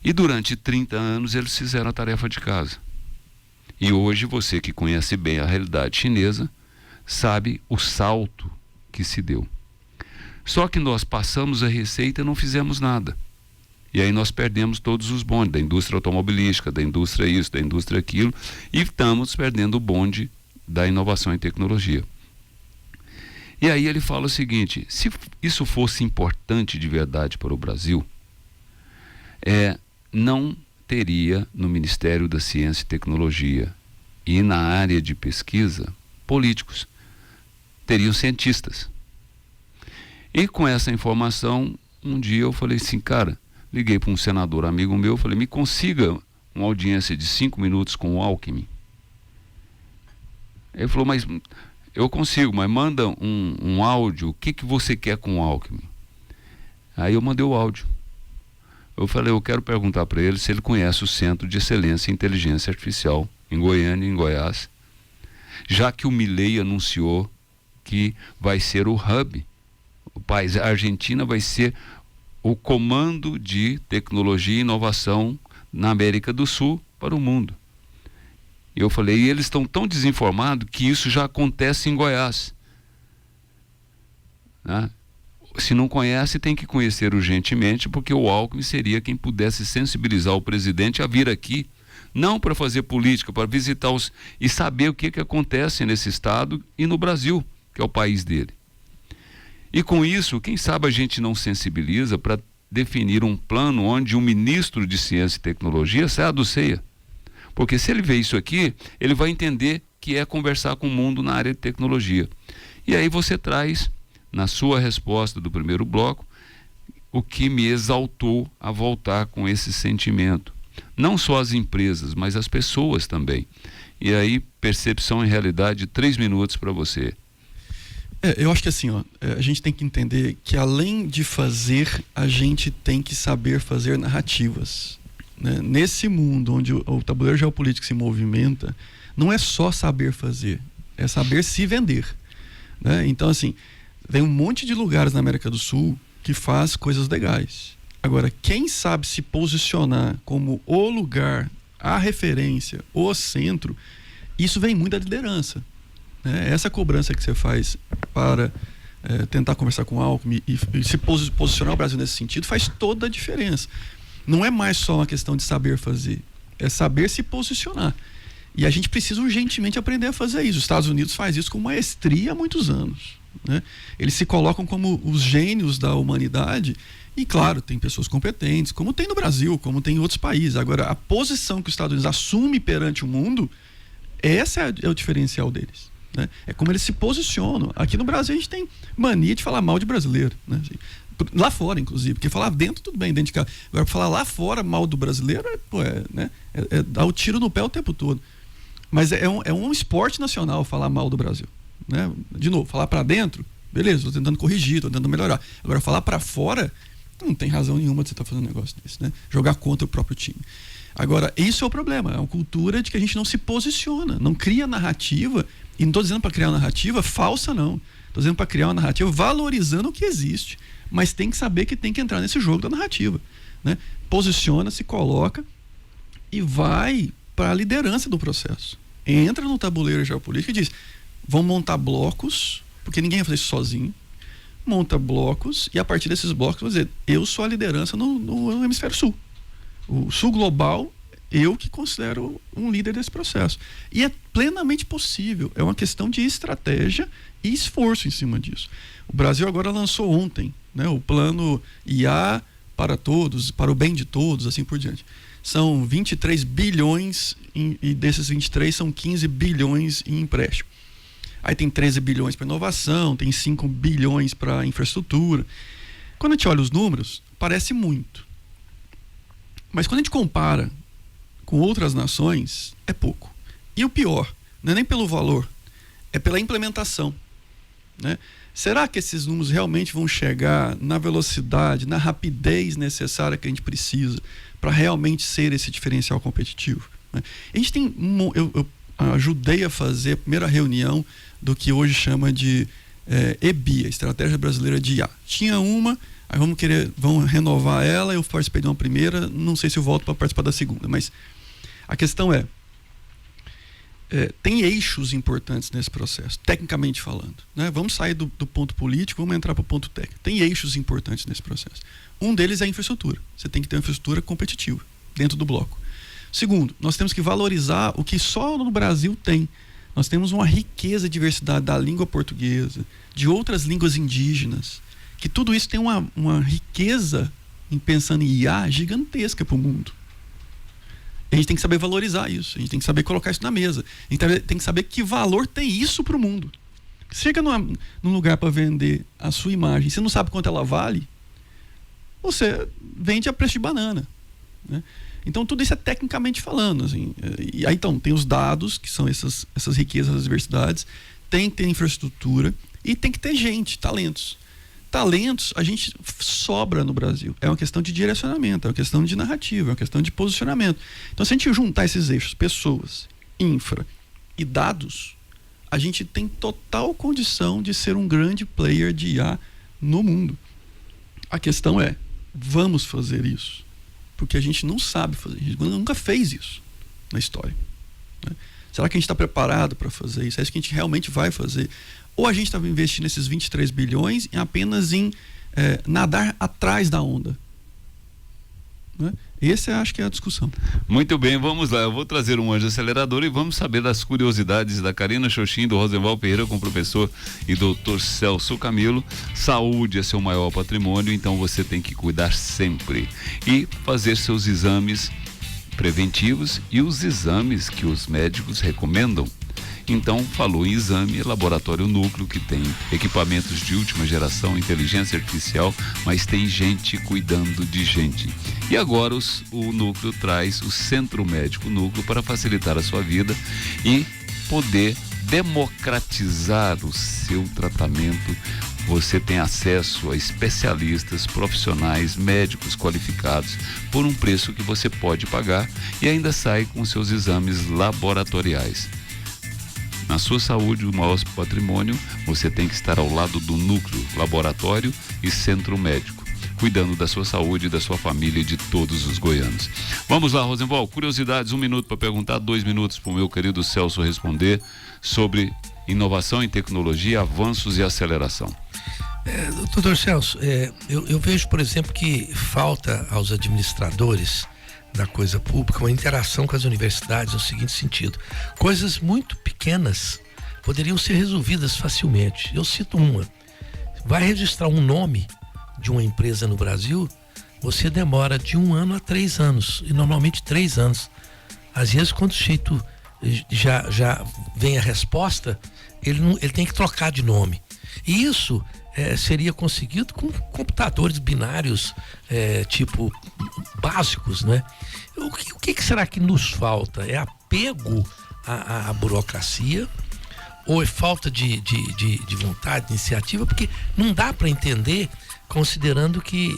E durante 30 anos eles fizeram a tarefa de casa. E hoje você que conhece bem a realidade chinesa, sabe o salto que se deu. Só que nós passamos a receita e não fizemos nada. E aí nós perdemos todos os bondes da indústria automobilística, da indústria isso, da indústria aquilo, e estamos perdendo o bonde da inovação em tecnologia. E aí ele fala o seguinte: se isso fosse importante de verdade para o Brasil, não teria no Ministério da Ciência e Tecnologia e na área de pesquisa políticos, teriam cientistas. E com essa informação, um dia eu falei assim, cara, liguei para um senador amigo meu, falei: me consiga uma audiência de 5 minutos com o Alckmin. Ele falou: mas eu consigo, mas manda um áudio, o que você quer com o Alckmin? Aí eu mandei o áudio. Eu falei: eu quero perguntar para ele se ele conhece o Centro de Excelência em Inteligência Artificial em Goiânia, em Goiás, já que o Milei anunciou que vai ser o hub. A Argentina vai ser o comando de tecnologia e inovação na América do Sul para o mundo. Eu falei, e eles estão tão desinformados que isso já acontece em Goiás. Né? Se não conhece, tem que conhecer urgentemente, porque o Alckmin seria quem pudesse sensibilizar o presidente a vir aqui, não para fazer política, para visitar e saber o que acontece nesse estado e no Brasil, que é o país dele. E com isso, quem sabe a gente não sensibiliza para definir um plano onde um ministro de Ciência e Tecnologia saia do CEA. Porque se ele vê isso aqui, ele vai entender que é conversar com o mundo na área de tecnologia. E aí você traz, na sua resposta do primeiro bloco, o que me exaltou a voltar com esse sentimento. Não só as empresas, mas as pessoas também. E aí, percepção em realidade, 3 minutos para você.
Eu acho que assim, a gente tem que entender que além de fazer, a gente tem que saber fazer narrativas. Né? Nesse mundo onde o tabuleiro geopolítico se movimenta, não é só saber fazer, é saber se vender. Né? Então, assim, tem um monte de lugares na América do Sul que faz coisas legais. Agora, quem sabe se posicionar como o lugar, a referência, o centro, isso vem muito da liderança. Né? Essa cobrança que você faz para tentar conversar com o Alckmin e se posicionar o Brasil nesse sentido faz toda a diferença. Não é mais só uma questão de saber fazer, é saber se posicionar. E a gente precisa urgentemente aprender a fazer isso. Os Estados Unidos faz isso com maestria há muitos anos. Né? Eles se colocam como os gênios da humanidade e, claro, tem pessoas competentes, como tem no Brasil, como tem em outros países. Agora, a posição que os Estados Unidos assume perante o mundo, essa é o diferencial deles. Né? É como eles se posicionam. Aqui no Brasil a gente tem mania de falar mal de brasileiro. Né? Assim, lá fora, inclusive, porque falar dentro, tudo bem, dentro de casa. Agora, falar lá fora mal do brasileiro é dar o tiro no pé o tempo todo. Mas é um esporte nacional falar mal do Brasil. Né? De novo, falar para dentro, beleza, estou tentando corrigir, estou tentando melhorar. Agora, falar para fora, não tem razão nenhuma de você estar fazendo um negócio desse. Né? Jogar contra o próprio time. Agora, isso é o problema. É uma cultura de que a gente não se posiciona, não cria narrativa. E não estou dizendo para criar uma narrativa falsa, não. Estou dizendo para criar uma narrativa valorizando o que existe. Mas tem que saber que tem que entrar nesse jogo da narrativa. Né? Posiciona, se coloca e vai para a liderança do processo. Entra no tabuleiro geopolítico e diz: vão montar blocos, porque ninguém vai fazer isso sozinho. Monta blocos e a partir desses blocos vão dizer: eu sou a liderança no hemisfério sul. O sul global, eu que considero um líder desse processo. E é plenamente possível. É uma questão de estratégia e esforço em cima disso. O Brasil agora lançou ontem, né, o plano IA para todos, para o bem de todos, assim por diante. São 23 bilhões e desses 23 são 15 bilhões em empréstimo. Aí tem 13 bilhões para inovação, tem 5 bilhões para infraestrutura. Quando a gente olha os números, parece muito. Mas quando a gente compara com outras nações, é pouco. E o pior, não é nem pelo valor, é pela implementação. Né? Será que esses números realmente vão chegar na velocidade, na rapidez necessária que a gente precisa para realmente ser esse diferencial competitivo? Né? A gente tem, eu ajudei a fazer a primeira reunião do que hoje chama de EBIA, Estratégia Brasileira de IA. Tinha uma, aí vamos renovar ela, eu participei de uma primeira, não sei se eu volto para participar da segunda, mas a questão tem eixos importantes nesse processo, tecnicamente falando. Né? Vamos sair do ponto político, vamos entrar para o ponto técnico. Tem eixos importantes nesse processo. Um deles é a infraestrutura. Você tem que ter uma infraestrutura competitiva dentro do bloco. Segundo, nós temos que valorizar o que só no Brasil tem. Nós temos uma riqueza e diversidade da língua portuguesa, de outras línguas indígenas, que tudo isso tem uma riqueza, em pensando em IA, gigantesca para o mundo. A gente tem que saber valorizar isso, a gente tem que saber colocar isso na mesa, a gente tem que saber que valor tem isso para o mundo. Você chega num lugar para vender a sua imagem, você não sabe quanto ela vale, você vende a preço de banana. Né? Então tudo isso é tecnicamente falando. Assim, e aí então tem os dados, que são essas riquezas das diversidades, tem que ter infraestrutura e tem que ter gente, talentos. Talentos a gente sobra no Brasil. É uma questão de direcionamento, é uma questão de narrativa, é uma questão de posicionamento. Então, se a gente juntar esses eixos, pessoas, infra e dados, a gente tem total condição de ser um grande player de IA no mundo. A questão é vamos fazer isso, porque a gente não sabe fazer, a gente nunca fez isso na história, né? Será que a gente está preparado para fazer isso? É isso que a gente realmente vai fazer? Ou a gente está investindo esses 23 bilhões apenas em nadar atrás da onda, né? Essa acho que é a discussão.
Muito bem, vamos lá. Eu vou trazer um anjo acelerador e vamos saber das curiosidades da Karina Xoxin, do Rosenval Pereira, com o professor e doutor Celso Camilo. Saúde é seu maior patrimônio, então você tem que cuidar sempre e fazer seus exames preventivos e os exames que os médicos recomendam. Então, falou em exame, Laboratório Núcleo, que tem equipamentos de última geração, inteligência artificial, mas tem gente cuidando de gente. E agora o Núcleo traz o Centro Médico Núcleo para facilitar a sua vida e poder democratizar o seu tratamento. Você tem acesso a especialistas, profissionais, médicos qualificados por um preço que você pode pagar e ainda sai com seus exames laboratoriais. Na sua saúde, o maior patrimônio, você tem que estar ao lado do Núcleo, Laboratório e Centro Médico, cuidando da sua saúde, da sua família e de todos os goianos. Vamos lá, Rosenval, curiosidades, 1 minuto para perguntar, 2 minutos para o meu querido Celso responder sobre inovação em tecnologia, avanços e aceleração.
Doutor Celso, eu vejo, por exemplo, que falta aos administradores da coisa pública uma interação com as universidades no seguinte sentido: coisas muito pequenas poderiam ser resolvidas facilmente. Eu cito uma: vai registrar um nome de uma empresa no Brasil, você demora de 1 ano a 3 anos, e normalmente 3 anos. Às vezes, quando o sujeito já vem a resposta, ele tem que trocar de nome. E isso seria conseguido com computadores binários tipo básicos, né? O que será que nos falta? É apego à burocracia ou é falta de vontade, de iniciativa? Porque não dá para entender, considerando que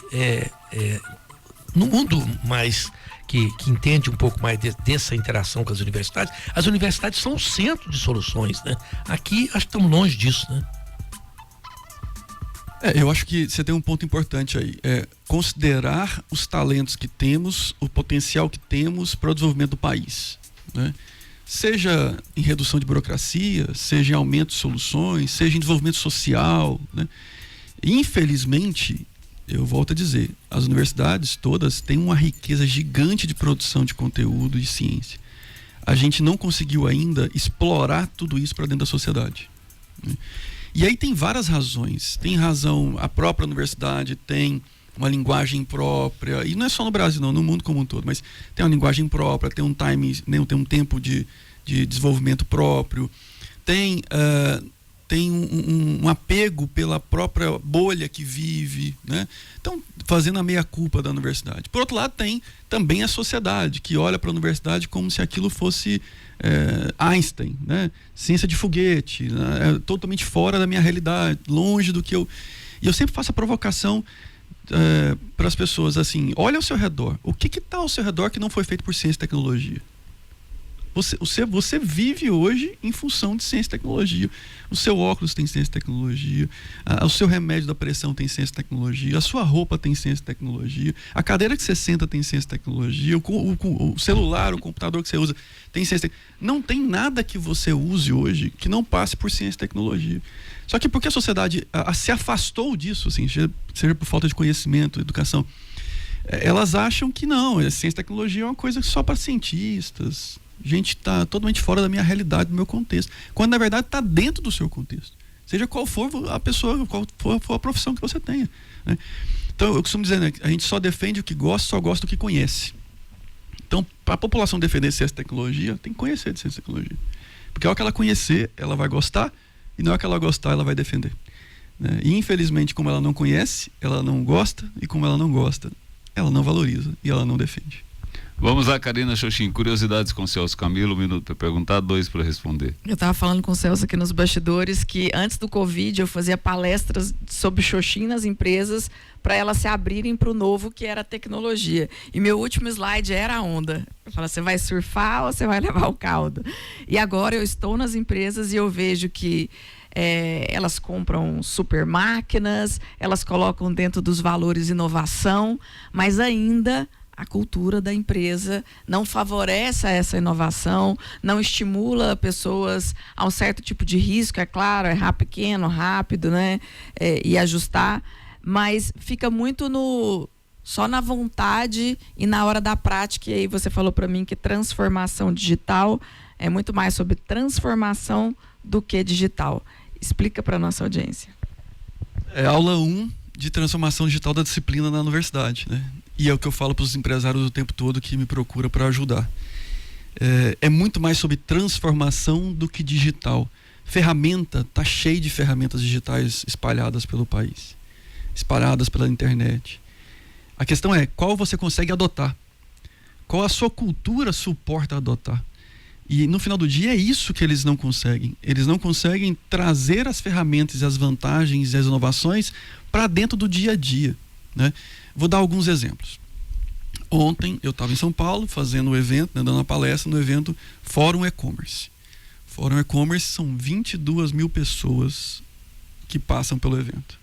no mundo mais que entende um pouco mais dessa interação com as universidades são o centro de soluções, né? Aqui acho que estamos longe disso, né?
Eu acho que você tem um ponto importante aí, considerar os talentos que temos, o potencial que temos para o desenvolvimento do país, né? Seja em redução de burocracia, seja em aumento de soluções, seja em desenvolvimento social, né? Infelizmente, eu volto a dizer, as universidades todas têm uma riqueza gigante de produção de conteúdo e ciência. A gente não conseguiu ainda explorar tudo isso para dentro da sociedade, né? E aí tem várias razões. Tem razão, a própria universidade tem uma linguagem própria, e não é só no Brasil não, no mundo como um todo, mas tem uma linguagem própria, tem um time, né, tem um tempo de desenvolvimento próprio, tem um apego pela própria bolha que vive, né? Então, fazendo a meia-culpa da universidade. Por outro lado, tem também a sociedade, que olha para a universidade como se aquilo fosse Einstein, né? Ciência de foguete, né? Totalmente fora da minha realidade, longe do que eu... E eu sempre faço a provocação para as pessoas, assim, olha ao seu redor. O que está ao seu redor que não foi feito por ciência e tecnologia? Você vive hoje em função de ciência e tecnologia. O seu óculos tem ciência e tecnologia, o seu remédio da pressão tem ciência e tecnologia, a sua roupa tem ciência e tecnologia, a cadeira que você senta tem ciência e tecnologia, o celular, o computador que você usa tem ciência e tecnologia. Não tem nada que você use hoje que não passe por ciência e tecnologia. Só que porque a sociedade se afastou disso, assim, seja por falta de conhecimento, educação, elas acham que não, a ciência e tecnologia é uma coisa só para cientistas. Gente, está totalmente fora da minha realidade, do meu contexto. Quando na verdade está dentro do seu contexto. Seja qual for a pessoa, qual for a profissão que você tenha, né? Então eu costumo dizer, né, a gente só defende o que gosta, só gosta do que conhece. Então, para a população defender ciência e tecnologia, tem que conhecer de ciência e tecnologia. Porque ao que ela conhecer, ela vai gostar, e não é que ela gostar, ela vai defender, né? E infelizmente, como ela não conhece, ela não gosta, e como ela não gosta, ela não valoriza e ela não defende.
Vamos lá, Karina Xoxin, curiosidades com o Celso Camilo, 1 minuto para perguntar, 2 para responder.
Eu estava falando com o Celso aqui nos bastidores que antes do Covid eu fazia palestras sobre Xoxin nas empresas para elas se abrirem para o novo, que era a tecnologia. E meu último slide era a onda. Eu falo, você vai surfar ou você vai levar o caldo? E agora eu estou nas empresas e eu vejo que elas compram super máquinas, elas colocam dentro dos valores inovação, mas ainda a cultura da empresa não favorece essa inovação, não estimula pessoas a um certo tipo de risco, é claro, errar pequeno, rápido, né? E ajustar, mas fica muito só na vontade e na hora da prática. E aí você falou para mim que transformação digital é muito mais sobre transformação do que digital. Explica para nossa audiência.
É aula 1 de transformação digital da disciplina na universidade, né? E é o que eu falo para os empresários o tempo todo que me procura para ajudar. É muito mais sobre transformação do que digital. Ferramenta, tá cheio de ferramentas digitais espalhadas pelo país, espalhadas pela internet. A questão é qual você consegue adotar, qual a sua cultura suporta adotar. E no final do dia é isso que eles não conseguem. Eles não conseguem trazer as ferramentas, as vantagens e as inovações para dentro do dia a dia, né? Vou dar alguns exemplos. Ontem eu estava em São Paulo fazendo um evento, né, dando uma palestra no evento Fórum E-Commerce. Fórum E-Commerce são 22 mil pessoas que passam pelo evento.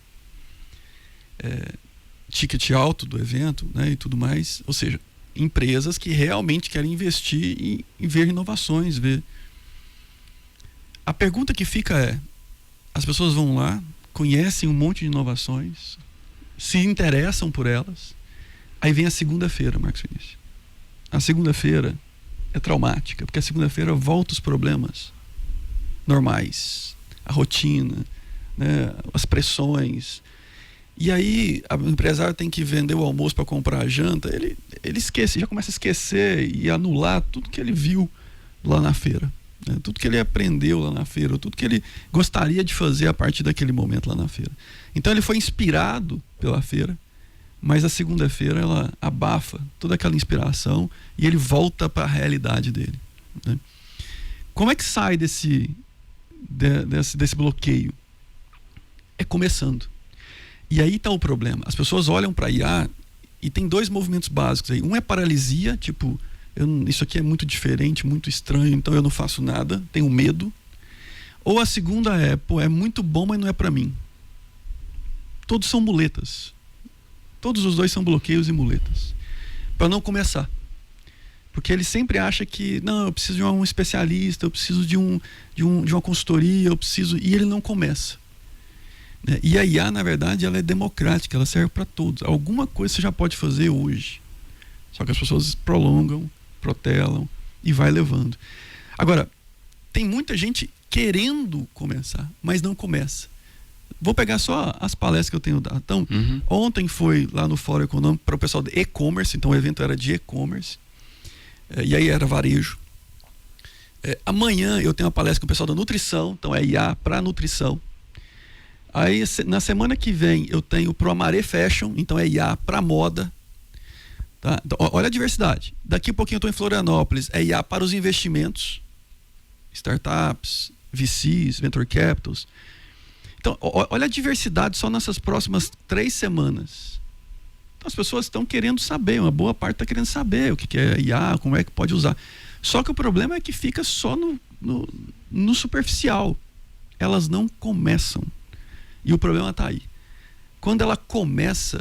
Ticket alto do evento, né, e tudo mais. Ou seja, empresas que realmente querem investir e ver inovações. A pergunta que fica é: as pessoas vão lá, conhecem um monte de inovações, se interessam por elas. Aí vem a segunda-feira, Marcos Vinícius. A segunda-feira é traumática, porque a segunda-feira volta os problemas normais, a rotina, né, as pressões. E aí o empresário tem que vender o almoço para comprar a janta, ele esquece, já começa a esquecer e anular tudo que ele viu lá na feira, né? Tudo que ele aprendeu lá na feira, tudo que ele gostaria de fazer a partir daquele momento lá na feira. Então ele foi inspirado pela feira, mas a segunda-feira ela abafa toda aquela inspiração e ele volta para a realidade dele, né? Como é que sai desse bloqueio? É começando. E aí está o problema. As pessoas olham para a IA e tem dois movimentos básicos aí. Um é paralisia, tipo, isso aqui é muito diferente, muito estranho, então eu não faço nada, tenho medo. Ou a segunda é, é muito bom, mas não é para mim. Todos são muletas. Todos os dois são bloqueios e muletas. Para não começar. Porque ele sempre acha que, não, eu preciso de um especialista, eu preciso de uma consultoria, e ele não começa. E a IA, na verdade, ela é democrática, ela serve para todos. Alguma coisa você já pode fazer hoje. Só que as pessoas prolongam, protelam e vai levando. Agora, tem muita gente querendo começar, mas não começa. Vou pegar só as palestras que eu tenho dado. Então, ontem foi lá no Fórum Econômico para o pessoal de e-commerce, então o evento era de e-commerce. E aí era varejo. Amanhã eu tenho uma palestra com o pessoal da nutrição, então é IA para nutrição. Aí na semana que vem eu tenho pro Amaré Fashion, então é IA para moda. Tá? Então, olha a diversidade. Daqui a pouquinho eu estou em Florianópolis, é IA para os investimentos, startups, VCs, venture capitals. Então, olha a diversidade só nessas próximas 3 semanas. Então, as pessoas estão querendo saber, uma boa parte está querendo saber o que é IA, como é que pode usar. Só que o problema é que fica só no superficial. Elas não começam. E o problema está aí. Quando ela começa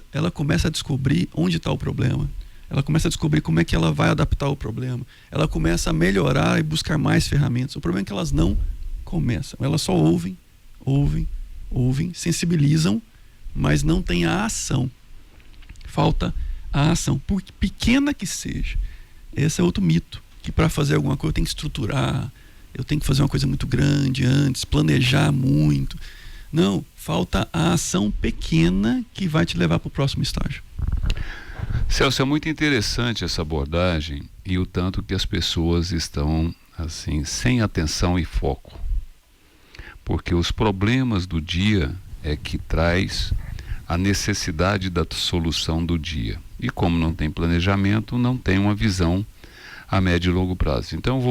a descobrir onde está o problema. Ela começa a descobrir como é que ela vai adaptar o problema. Ela começa a melhorar e buscar mais ferramentas. O problema é que elas não começam. Elas só ouvem, sensibilizam, mas não tem a ação. Falta a ação, por pequena que seja. Esse é outro mito. Que para fazer alguma coisa eu tenho que estruturar, eu tenho que fazer uma coisa muito grande antes, planejar muito. Não, falta a ação pequena que vai te levar para o próximo estágio.
Celso, é muito interessante essa abordagem e o tanto que as pessoas estão assim sem atenção e foco. Porque os problemas do dia é que traz a necessidade da solução do dia. E como não tem planejamento, não tem uma visão a médio e longo prazo. Então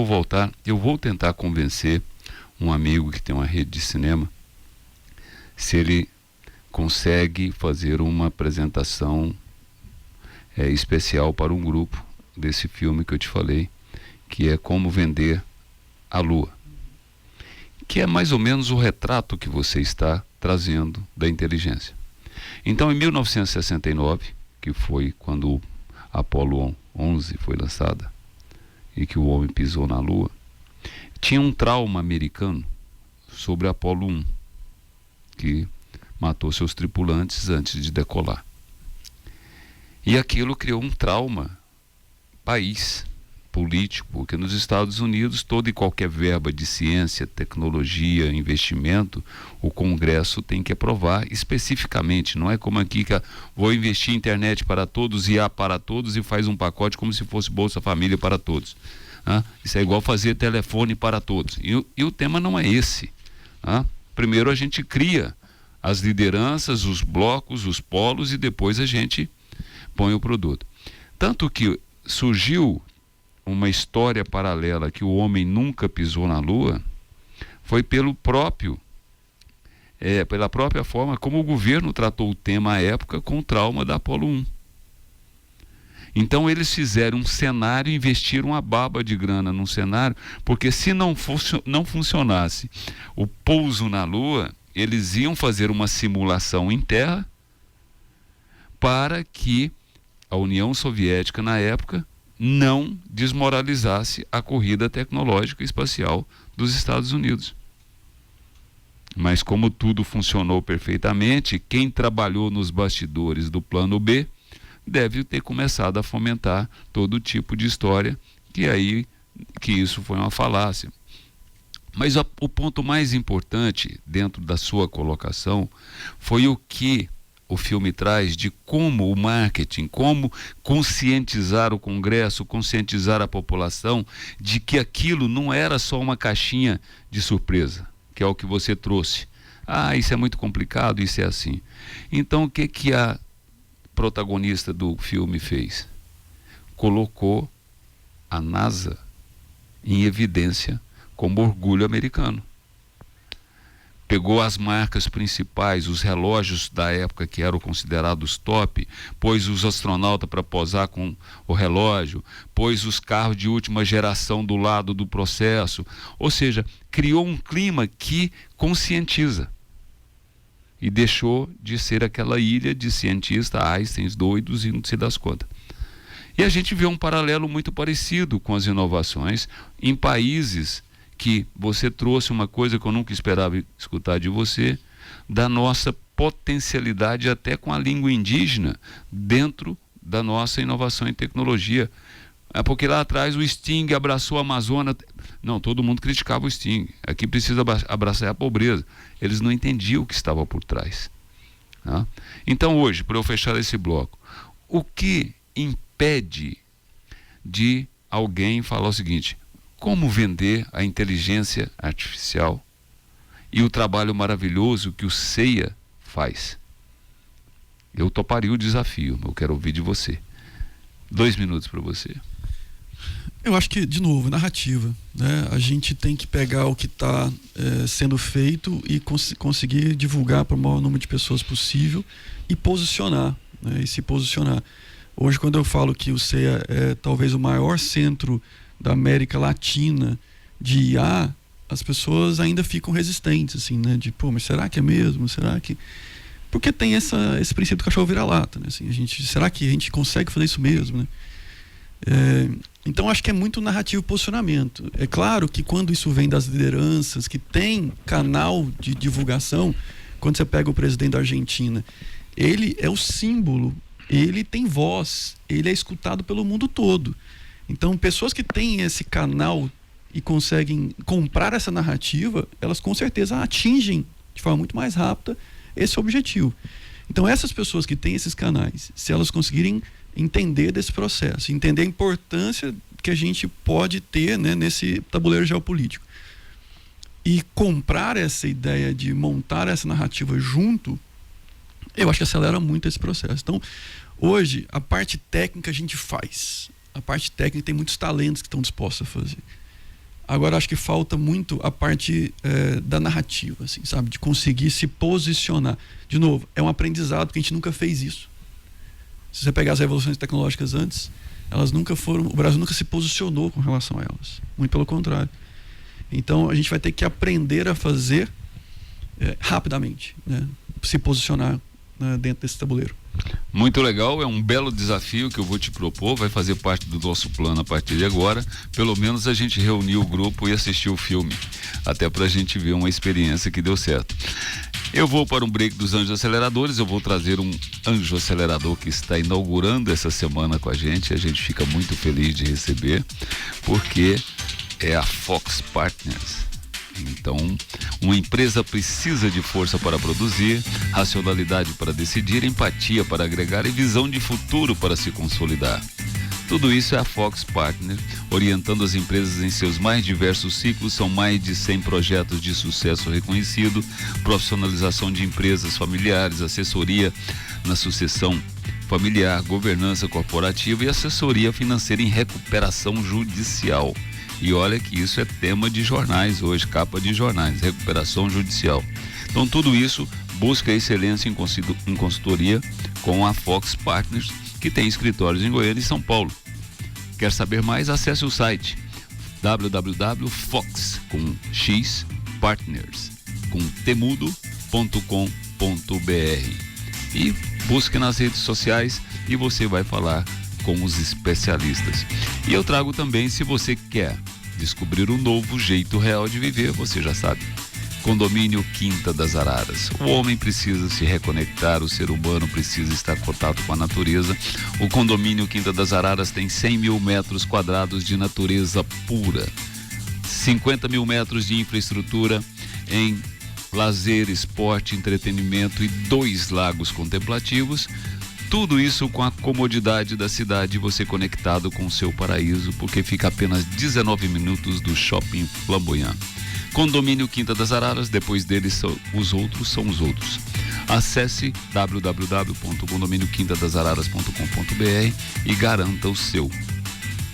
eu vou tentar convencer um amigo que tem uma rede de cinema se ele consegue fazer uma apresentação especial para um grupo desse filme que eu te falei, que é Como Vender a Lua. que é mais ou menos o retrato que você está trazendo da inteligência. Então, em 1969, que foi quando o Apollo 11 foi lançada e que o homem pisou na Lua, tinha um trauma americano sobre a Apollo 1, que matou seus tripulantes antes de decolar. E aquilo criou um trauma país político, porque nos Estados Unidos toda e qualquer verba de ciência, tecnologia, investimento, o Congresso tem que aprovar especificamente. Não é como aqui que vou investir em internet para todos, IA para todos, e faz um pacote como se fosse Bolsa Família para todos. Isso é igual fazer telefone para todos. E o tema não é esse. Primeiro a gente cria as lideranças, os blocos, os polos, e depois a gente põe o produto. Tanto que surgiu uma história paralela que o homem nunca pisou na Lua, foi pela própria forma como o governo tratou o tema à época com o trauma da Apollo 1. Então eles fizeram um cenário, investiram uma baba de grana num cenário, porque se não funcionasse o pouso na Lua, eles iam fazer uma simulação em terra para que a União Soviética, na época, não desmoralizasse a corrida tecnológica e espacial dos Estados Unidos. Mas como tudo funcionou perfeitamente, quem trabalhou nos bastidores do plano B deve ter começado a fomentar todo tipo de história, que isso foi uma falácia. Mas o ponto mais importante dentro da sua colocação foi o que o filme traz de como o marketing, como conscientizar o Congresso, conscientizar a população de que aquilo não era só uma caixinha de surpresa, que é o que você trouxe. Isso é muito complicado, isso é assim. Então o que a protagonista do filme fez? Colocou a NASA em evidência como orgulho americano. Pegou as marcas principais, os relógios da época que eram considerados top, pôs os astronautas para posar com o relógio, pôs os carros de última geração do lado do processo, ou seja, criou um clima que conscientiza. E deixou de ser aquela ilha de cientistas, Einsteins, doidos e não se das contas. E a gente vê um paralelo muito parecido com as inovações em países que você trouxe uma coisa que eu nunca esperava escutar de você, da nossa potencialidade até com a língua indígena dentro da nossa inovação em tecnologia. Porque lá atrás o Sting abraçou a Amazônia. Não, todo mundo criticava o Sting. Aqui precisa abraçar a pobreza. Eles não entendiam o que estava por trás. Então hoje, para eu fechar esse bloco, o que impede de alguém falar o seguinte: como vender a inteligência artificial e o trabalho maravilhoso que o CEIA faz? Eu toparia o desafio, eu quero ouvir de você. 2 minutos para você.
Eu acho que, de novo, narrativa, né? A gente tem que pegar o que está sendo feito e conseguir divulgar para o maior número de pessoas possível e posicionar, né? E se posicionar. Hoje, quando eu falo que o CEIA é talvez o maior centro da América Latina de IA, as pessoas ainda ficam resistentes, assim, né? De, mas será que é mesmo? Será que... Porque tem esse princípio do cachorro vira-lata, né? Assim, será que a gente consegue fazer isso mesmo, né? Então acho que é muito narrativo e posicionamento. É claro que quando isso vem das lideranças que tem canal de divulgação, quando você pega o presidente da Argentina, ele é o símbolo, ele tem voz, ele é escutado pelo mundo todo. Então pessoas que têm esse canal e conseguem comprar essa narrativa, elas com certeza atingem de forma muito mais rápida esse objetivo. Então essas pessoas que têm esses canais, se elas conseguirem entender desse processo, entender a importância que a gente pode ter, né, nesse tabuleiro geopolítico, e comprar essa ideia de montar essa narrativa junto, eu acho que acelera muito esse processo. Então hoje a parte técnica a gente faz, a parte técnica tem muitos talentos que estão dispostos a fazer. Agora acho que falta muito a parte da narrativa, assim, sabe? De conseguir se posicionar. De novo, é um aprendizado que a gente nunca fez isso. Se você pegar as revoluções tecnológicas antes, elas nunca foram, o Brasil nunca se posicionou com relação a elas. Muito pelo contrário. Então a gente vai ter que aprender a fazer rapidamente, né? Se posicionar, né, dentro desse tabuleiro.
Muito legal, é um belo desafio que eu vou te propor, vai fazer parte do nosso plano a partir de agora. Pelo menos a gente reuniu o grupo e assistiu o filme, até para a gente ver uma experiência que deu certo. Eu vou para um break dos Anjos Aceleradores, eu vou trazer um anjo acelerador que está inaugurando essa semana com a gente fica muito feliz de receber, porque é a Fox Partners. Então, uma empresa precisa de força para produzir, racionalidade para decidir, empatia para agregar e visão de futuro para se consolidar. Tudo isso é a Fox Partner, orientando as empresas em seus mais diversos ciclos. São mais de 100 projetos de sucesso reconhecido, profissionalização de empresas familiares, assessoria na sucessão familiar, governança corporativa e assessoria financeira em recuperação judicial. E olha que isso é tema de jornais hoje, capa de jornais, recuperação judicial. Então tudo isso busca excelência em consultoria com a Fox Partners, que tem escritórios em Goiânia e São Paulo. Quer saber mais? Acesse o site www.foxpartners.com.br e busque nas redes sociais e você vai falar com os especialistas. E eu trago também, se você quer descobrir um novo jeito real de viver, você já sabe, Condomínio Quinta das Araras. O homem precisa se reconectar, o ser humano precisa estar em contato com a natureza. O Condomínio Quinta das Araras tem 100 mil metros quadrados de natureza pura, 50 mil metros de infraestrutura em lazer, esporte, entretenimento e 2 lagos contemplativos. Tudo isso com a comodidade da cidade, você conectado com o seu paraíso, porque fica a apenas 19 minutos do Shopping Flamboyant. Condomínio Quinta das Araras, depois deles os outros são os outros. Acesse www.condominioquintadasararas.com.br e garanta o seu.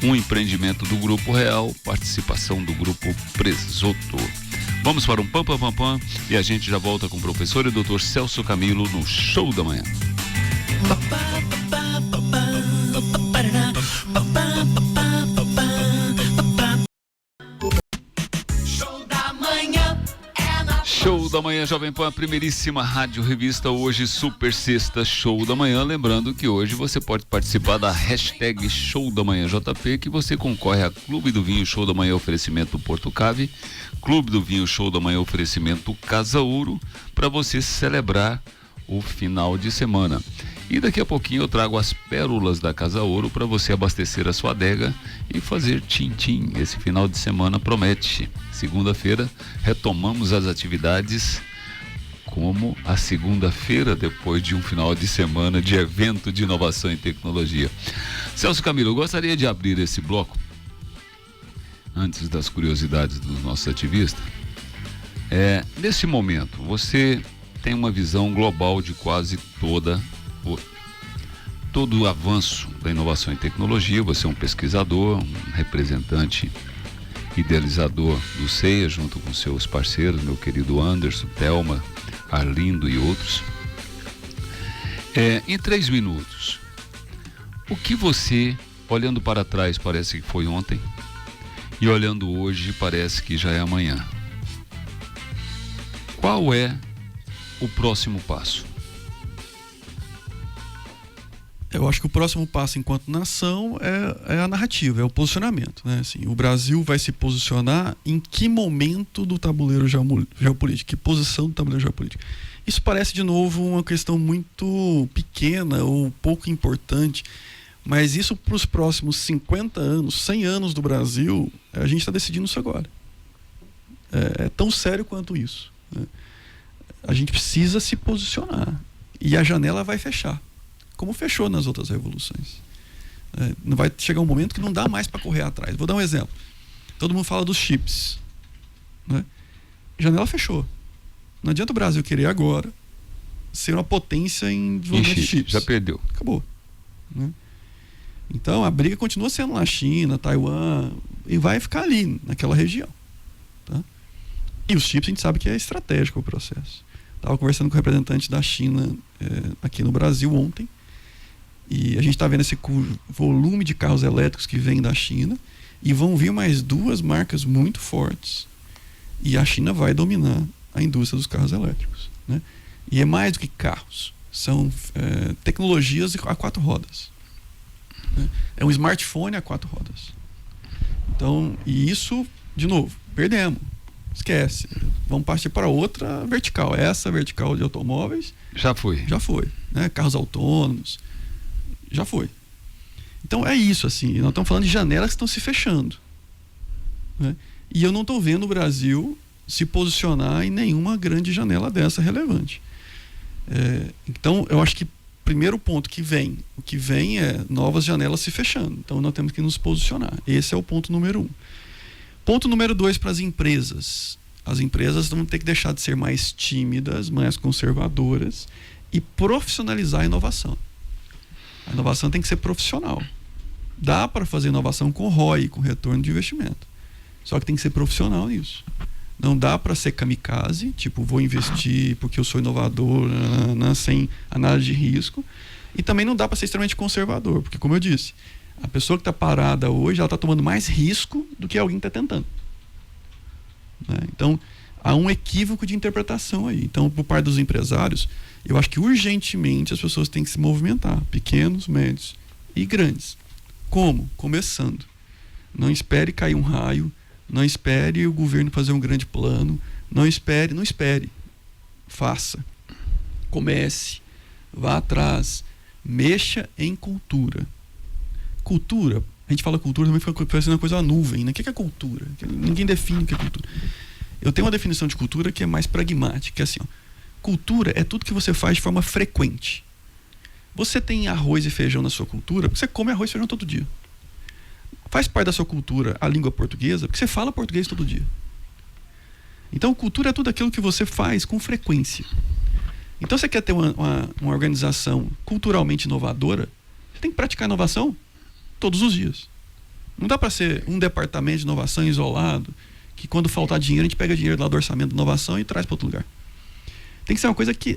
Um empreendimento do Grupo Real, participação do Grupo Presoto. Vamos para um pam pam pam pam e a gente já volta com o professor e doutor Celso Camilo no Show da Manhã. Show da Manhã Jovem Pan, primeiríssima rádio revista, hoje Super Sexta Show da Manhã. Lembrando que hoje você pode participar da hashtag Show da Manhã JP, que você concorre a Clube do Vinho Show da Manhã oferecimento Porto Cave, Clube do Vinho Show da Manhã oferecimento Casa Ouro, para você celebrar o final de semana. E daqui a pouquinho eu trago as pérolas da Casa Ouro para você abastecer a sua adega e fazer tim-tim. Esse final de semana promete. Segunda-feira retomamos as atividades como a segunda-feira, depois de um final de semana de evento de inovação e tecnologia. Celso Camilo, eu gostaria de abrir esse bloco, antes das curiosidades dos nossos ativistas. Nesse momento, você tem uma visão global de quase todo o avanço da inovação e tecnologia. Você é um pesquisador, um representante idealizador do CEA, junto com seus parceiros, meu querido Anderson, Thelma, Arlindo e outros. Em 3 minutos, o que você, olhando para trás, parece que foi ontem, e olhando hoje, parece que já é amanhã. Qual é o próximo passo?
Eu acho que o próximo passo enquanto nação é a narrativa, é o posicionamento, né? Assim, o Brasil vai se posicionar em que momento do tabuleiro geopolítico, que posição do tabuleiro geopolítico. Isso parece, de novo, uma questão muito pequena ou pouco importante, mas isso para os próximos 50 anos, 100 anos do Brasil, a gente está decidindo isso agora. É tão sério quanto isso, né? A gente precisa se posicionar e a janela vai fechar, como fechou nas outras revoluções. Não vai chegar um momento que não dá mais para correr atrás. Vou dar um exemplo. Todo mundo fala dos chips, né? A janela fechou. Não adianta o Brasil querer agora ser uma potência em desenvolvimento de chips.
Já perdeu.
Acabou, né? Então a briga continua sendo na China, Taiwan, e vai ficar ali, naquela região, tá? E os chips a gente sabe que é estratégico o processo. Estava conversando com o representante da China aqui no Brasil ontem, e a gente está vendo esse volume de carros elétricos que vem da China, e vão vir mais 2 marcas muito fortes E a China vai dominar a indústria dos carros elétricos, né? E é mais do que carros. São tecnologias a 4 rodas. Né? É um smartphone a 4 rodas. Então, e isso, de novo, perdemos. Esquece. Vamos partir para outra vertical. Essa vertical de automóveis...
Já foi.
Já foi. Né? Carros autônomos. Já foi. Então, é isso, assim. Nós estamos falando de janelas que estão se fechando. Né? E eu não estou vendo o Brasil se posicionar em nenhuma grande janela dessa relevante. Então, eu acho que primeiro ponto o que vem é novas janelas se fechando. Então, nós temos que nos posicionar. Esse é o ponto número 1. Ponto número 2 para as empresas. As empresas vão ter que deixar de ser mais tímidas, mais conservadoras e profissionalizar a inovação. A inovação tem que ser profissional. Dá para fazer inovação com ROI, com retorno de investimento. Só que tem que ser profissional nisso. Não dá para ser kamikaze, tipo, vou investir porque eu sou inovador, sem análise de risco. E também não dá para ser extremamente conservador, porque, como eu disse, a pessoa que está parada hoje, ela está tomando mais risco do que alguém que está tentando. Né? Então, há um equívoco de interpretação aí. Então, por parte dos empresários, eu acho que urgentemente as pessoas têm que se movimentar, pequenos, médios e grandes. Como? Começando. Não espere cair um raio. Não espere o governo fazer um grande plano. Não espere. Faça. Comece. Vá atrás. Mexa em cultura. Cultura, a gente fala cultura, também fica parecendo uma coisa, uma nuvem, né? O que é cultura? Ninguém define o que é cultura. Eu tenho uma definição de cultura que é mais pragmática, que é assim, ó, cultura é tudo que você faz de forma frequente. Você tem arroz e feijão na sua cultura, porque você come arroz e feijão todo dia. Faz parte da sua cultura a língua portuguesa, porque você fala português todo dia. Então, cultura é tudo aquilo que você faz com frequência. Então, você quer ter uma organização culturalmente inovadora, você tem que praticar inovação todos os dias. Não dá para ser um departamento de inovação isolado, que quando faltar dinheiro, a gente pega dinheiro lá do orçamento de inovação e traz para outro lugar. Tem que ser uma coisa que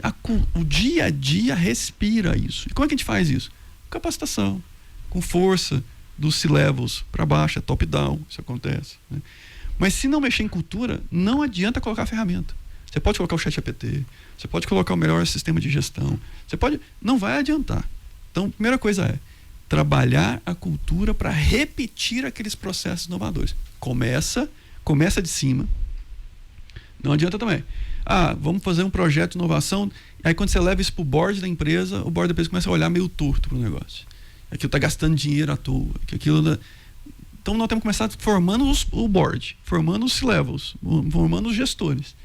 o dia a dia respira isso. E como é que a gente faz isso? Capacitação, com força dos C-levels para baixo, é top-down, isso acontece. Né? Mas se não mexer em cultura, não adianta colocar a ferramenta. Você pode colocar o ChatGPT, você pode colocar o melhor sistema de gestão, não vai adiantar. Então, a primeira coisa é trabalhar a cultura para repetir aqueles processos inovadores. Começa de cima. Não adianta também. Vamos fazer um projeto de inovação, aí quando você leva isso para o board da empresa, o board da empresa começa a olhar meio torto para o negócio. Aquilo está gastando dinheiro à toa. Então nós temos que começar formando o board, formando os C-levels, formando os gestores.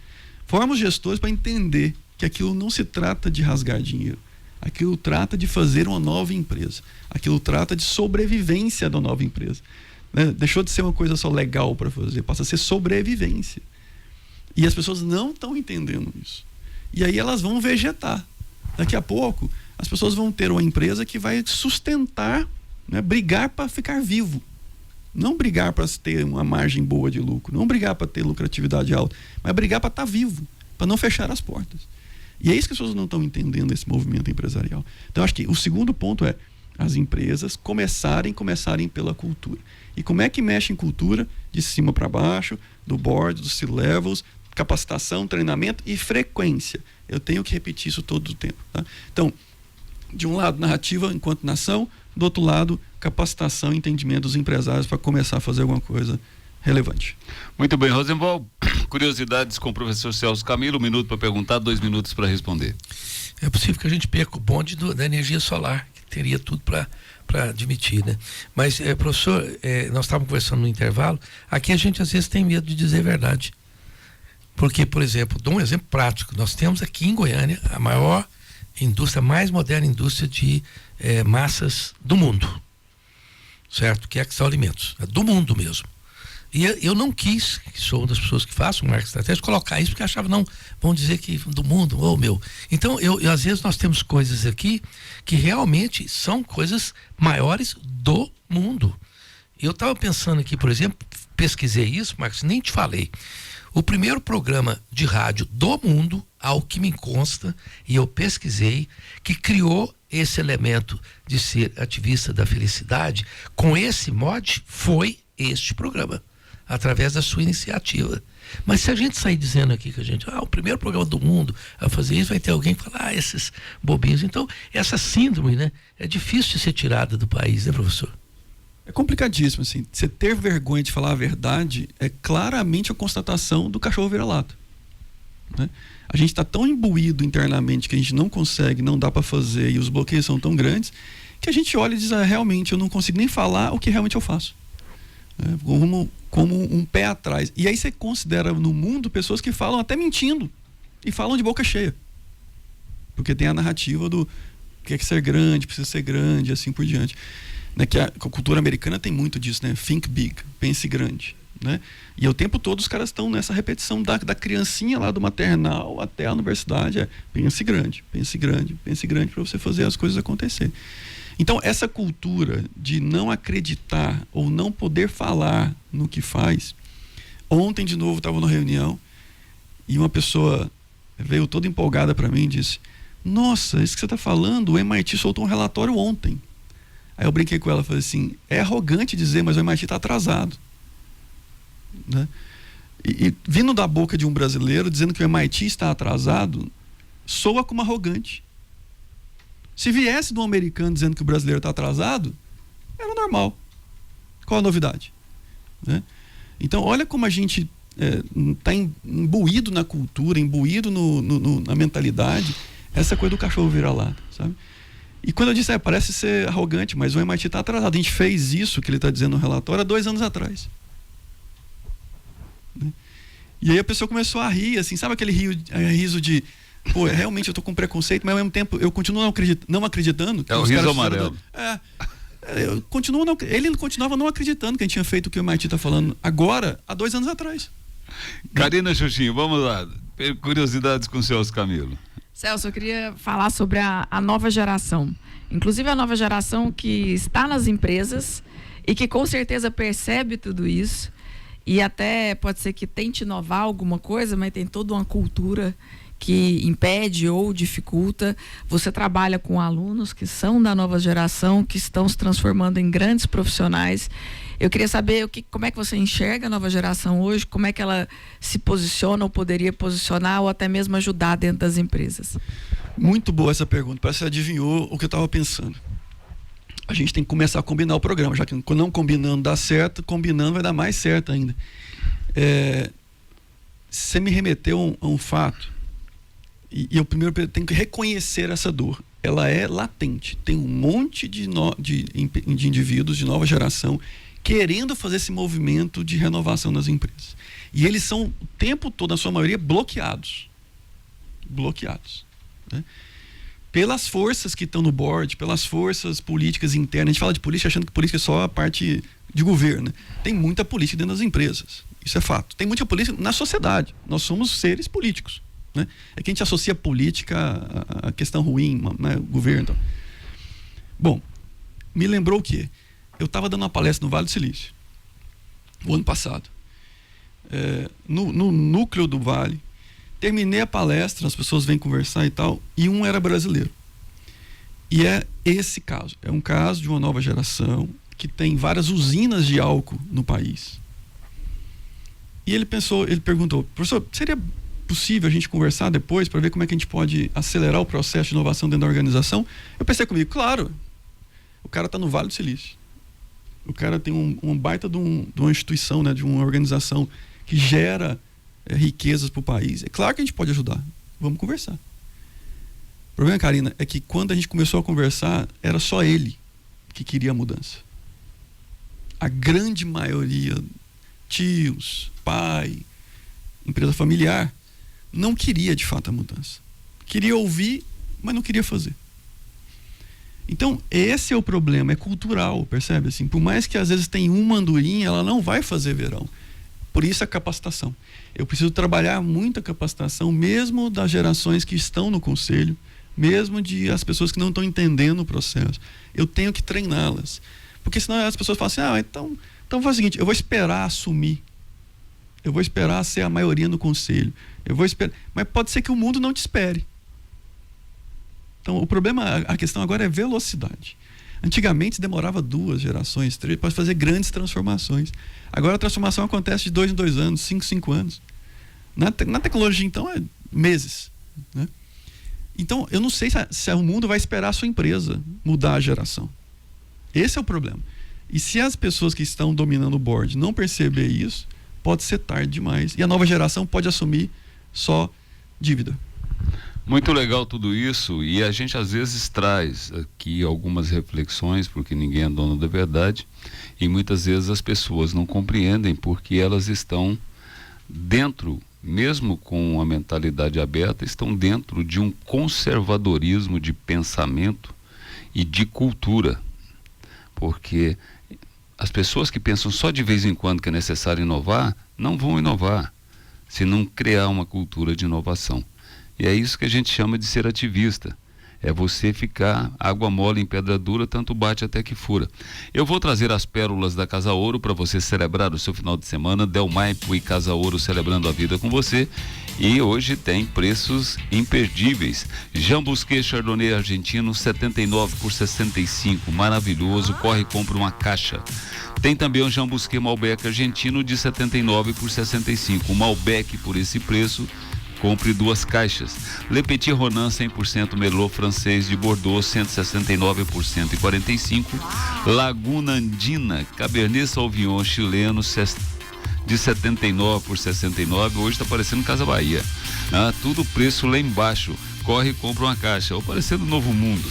Forma os gestores para entender que aquilo não se trata de rasgar dinheiro. Aquilo trata de fazer uma nova empresa. Aquilo trata de sobrevivência da nova empresa. Né? Deixou de ser uma coisa só legal para fazer, passa a ser sobrevivência. E as pessoas não estão entendendo isso. E aí elas vão vegetar. Daqui a pouco, as pessoas vão ter uma empresa que vai sustentar, né, brigar para ficar vivo. Não brigar para ter uma margem boa de lucro, não brigar para ter lucratividade alta, mas brigar para estar vivo, para não fechar as portas. E é isso que as pessoas não estão entendendo, esse movimento empresarial. Então, acho que o segundo ponto é as empresas começarem pela cultura. E como é que mexe em cultura? De cima para baixo, do board, dos C-levels, capacitação, treinamento e frequência. Eu tenho que repetir isso todo o tempo. Tá? Então, de um lado, narrativa enquanto nação, do outro lado, capacitação e entendimento dos empresários para começar a fazer alguma coisa relevante.
Muito bem, Rosenwald. Curiosidades com o professor Celso Camilo, 1 minuto para perguntar, 2 minutos para responder.
É possível que a gente perca o bonde da energia solar, que teria tudo para admitir, né? Mas, professor, nós estávamos conversando no intervalo, aqui a gente às vezes tem medo de dizer a verdade. Porque, por exemplo, dou um exemplo prático, nós temos aqui em Goiânia a maior indústria, mais moderna indústria de massas do mundo, certo? Que é a Axel Alimentos, é do mundo mesmo. E eu não quis, que sou uma das pessoas que faço um marketing estratégico, colocar isso, porque achava, não, vão dizer que do mundo, meu. Então, às vezes nós temos coisas aqui que realmente são coisas maiores do mundo. Eu estava pensando aqui, por exemplo, pesquisei isso, Marcos, nem te falei. O primeiro programa de rádio do mundo, ao que me consta, e eu pesquisei, que criou esse elemento de ser ativista da felicidade, com esse mote, foi este programa, através da sua iniciativa. Mas se a gente sair dizendo aqui que a gente, o primeiro programa do mundo a fazer isso, vai ter alguém que fala, esses bobinhos. Então, essa síndrome, né, é difícil de ser tirada do país, né, professor?
É complicadíssimo, assim. Você ter vergonha de falar a verdade é claramente a constatação do cachorro vira-lata, né? A gente está tão imbuído internamente que a gente não consegue, não dá para fazer, e os bloqueios são tão grandes, que a gente olha e diz, realmente, eu não consigo nem falar o que realmente eu faço. Como um pé atrás. E aí você considera no mundo pessoas que falam até mentindo, e falam de boca cheia. Porque tem a narrativa do que é que ser grande, precisa ser grande, assim por diante. Né, que a cultura americana tem muito disso, né? Think big, pense grande, né? E o tempo todo os caras estão nessa repetição da criancinha lá do maternal até a universidade, pense grande, pense grande, pense grande, para você fazer as coisas acontecer. Então essa cultura de não acreditar ou não poder falar no que faz. Ontem de novo estava numa reunião e uma pessoa veio toda empolgada para mim e disse, nossa, isso que você está falando, o MIT soltou um relatório ontem. Aí eu brinquei com ela, falei assim, é arrogante dizer, mas o MIT está atrasado, né? E vindo da boca de um brasileiro dizendo que o MIT está atrasado, soa como arrogante. Se viesse de um americano dizendo que o brasileiro está atrasado, era normal. Qual a novidade, né? Então olha como a gente está imbuído na cultura, imbuído na mentalidade, essa coisa do cachorro vira-lata, sabe? E quando eu disse, parece ser arrogante, mas o MIT está atrasado. A gente fez isso que ele está dizendo no relatório há 2 anos atrás. Né? E aí a pessoa começou a rir, assim, sabe aquele riso de, pô, realmente eu estou com preconceito, mas ao mesmo tempo eu continuo não acreditando.
É o riso amarelo.
Ele continuava não acreditando que a gente tinha feito o que o MIT está falando agora, há 2 anos atrás.
Karina Xuxinho, vamos lá. Curiosidades com o Celso Camilo.
Celso, eu queria falar sobre a nova geração. Inclusive a nova geração que está nas empresas e que com certeza percebe tudo isso e até pode ser que tente inovar alguma coisa, mas tem toda uma cultura que impede ou dificulta. Você trabalha com alunos que são da nova geração, que estão se transformando em grandes profissionais. Eu queria saber como é que você enxerga a nova geração hoje, como é que ela se posiciona ou poderia posicionar ou até mesmo ajudar dentro das empresas.
Muito boa essa pergunta, parece que você adivinhou o que eu estava pensando. A gente tem que começar a combinar o programa, já que não combinando dá certo, combinando vai dar mais certo ainda. Você me remeteu a um fato, e eu primeiro tenho que reconhecer essa dor. Ela é latente, tem um monte de indivíduos de nova geração querendo fazer esse movimento de renovação nas empresas. E eles são, o tempo todo, na sua maioria, bloqueados. Né? Pelas forças que estão no board, pelas forças políticas internas. A gente fala de política achando que política é só a parte de governo, né? Tem muita política dentro das empresas. Isso é fato. Tem muita política na sociedade. Nós somos seres políticos, né? É que a gente associa política a questão ruim, né? Governo. Então. Bom, me lembrou o quê? Eu estava dando uma palestra no Vale do Silício, o ano passado, no núcleo do Vale. Terminei a palestra, as pessoas vêm conversar e tal, e um era brasileiro. E é esse caso, é um caso de uma nova geração que tem várias usinas de álcool no país. E ele perguntou, professor, seria possível a gente conversar depois para ver como é que a gente pode acelerar o processo de inovação dentro da organização? Eu pensei comigo, claro, o cara está no Vale do Silício. O cara tem um baita de uma instituição, né, de uma organização que gera riquezas para o país. É claro que a gente pode ajudar. Vamos conversar. O problema, Karina, é que quando a gente começou a conversar, era só ele que queria a mudança. A grande maioria, tios, pai, empresa familiar, não queria de fato a mudança. Queria ouvir, mas não queria fazer. Então, esse é o problema, é cultural, percebe? Assim, por mais que às vezes tenha uma andorinha, ela não vai fazer verão. Por isso a capacitação. Eu preciso trabalhar muito a capacitação, mesmo das gerações que estão no conselho, mesmo de as pessoas que não estão entendendo o processo. Eu tenho que treiná-las. Porque senão as pessoas falam assim, então faz o seguinte, eu vou esperar assumir. Eu vou esperar ser a maioria no conselho. Eu vou esperar. Mas pode ser que o mundo não te espere. Então, o problema, a questão agora é velocidade. Antigamente demorava 2 gerações, 3, para fazer grandes transformações. Agora a transformação acontece de 2 em 2 anos, 5 em 5 anos. Na tecnologia, então, é meses, né? Então, eu não sei se o mundo vai esperar a sua empresa mudar a geração. Esse é o problema. E se as pessoas que estão dominando o board não perceber isso, pode ser tarde demais. E a nova geração pode assumir só dívida.
Muito legal tudo isso, e a gente às vezes traz aqui algumas reflexões, porque ninguém é dono da verdade, e muitas vezes as pessoas não compreendem porque elas estão dentro, mesmo com a mentalidade aberta, estão dentro de um conservadorismo de pensamento e de cultura. Porque as pessoas que pensam só de vez em quando que é necessário inovar, não vão inovar se não criar uma cultura de inovação. E é isso que a gente chama de ser ativista. É você ficar água mole em pedra dura, tanto bate até que fura. Eu vou trazer as pérolas da Casa Ouro para você celebrar o seu final de semana. Del Maipo e Casa Ouro celebrando a vida com você. E hoje tem preços imperdíveis. Jambusquê Chardonnay argentino, 79 por 65. Maravilhoso. Corre e compra uma caixa. Tem também o Jambusquê Malbec argentino de 79 por 65. O Malbec por esse preço, compre 2 caixas. Le Petit Ronan 100% Merlot francês de Bordeaux, 169 por 145. Laguna Andina Cabernet Sauvignon chileno de 79 por 69. Hoje está parecendo Casa Bahia. Tudo preço lá embaixo. Corre e compra uma caixa. Ou parecendo Novo Mundo.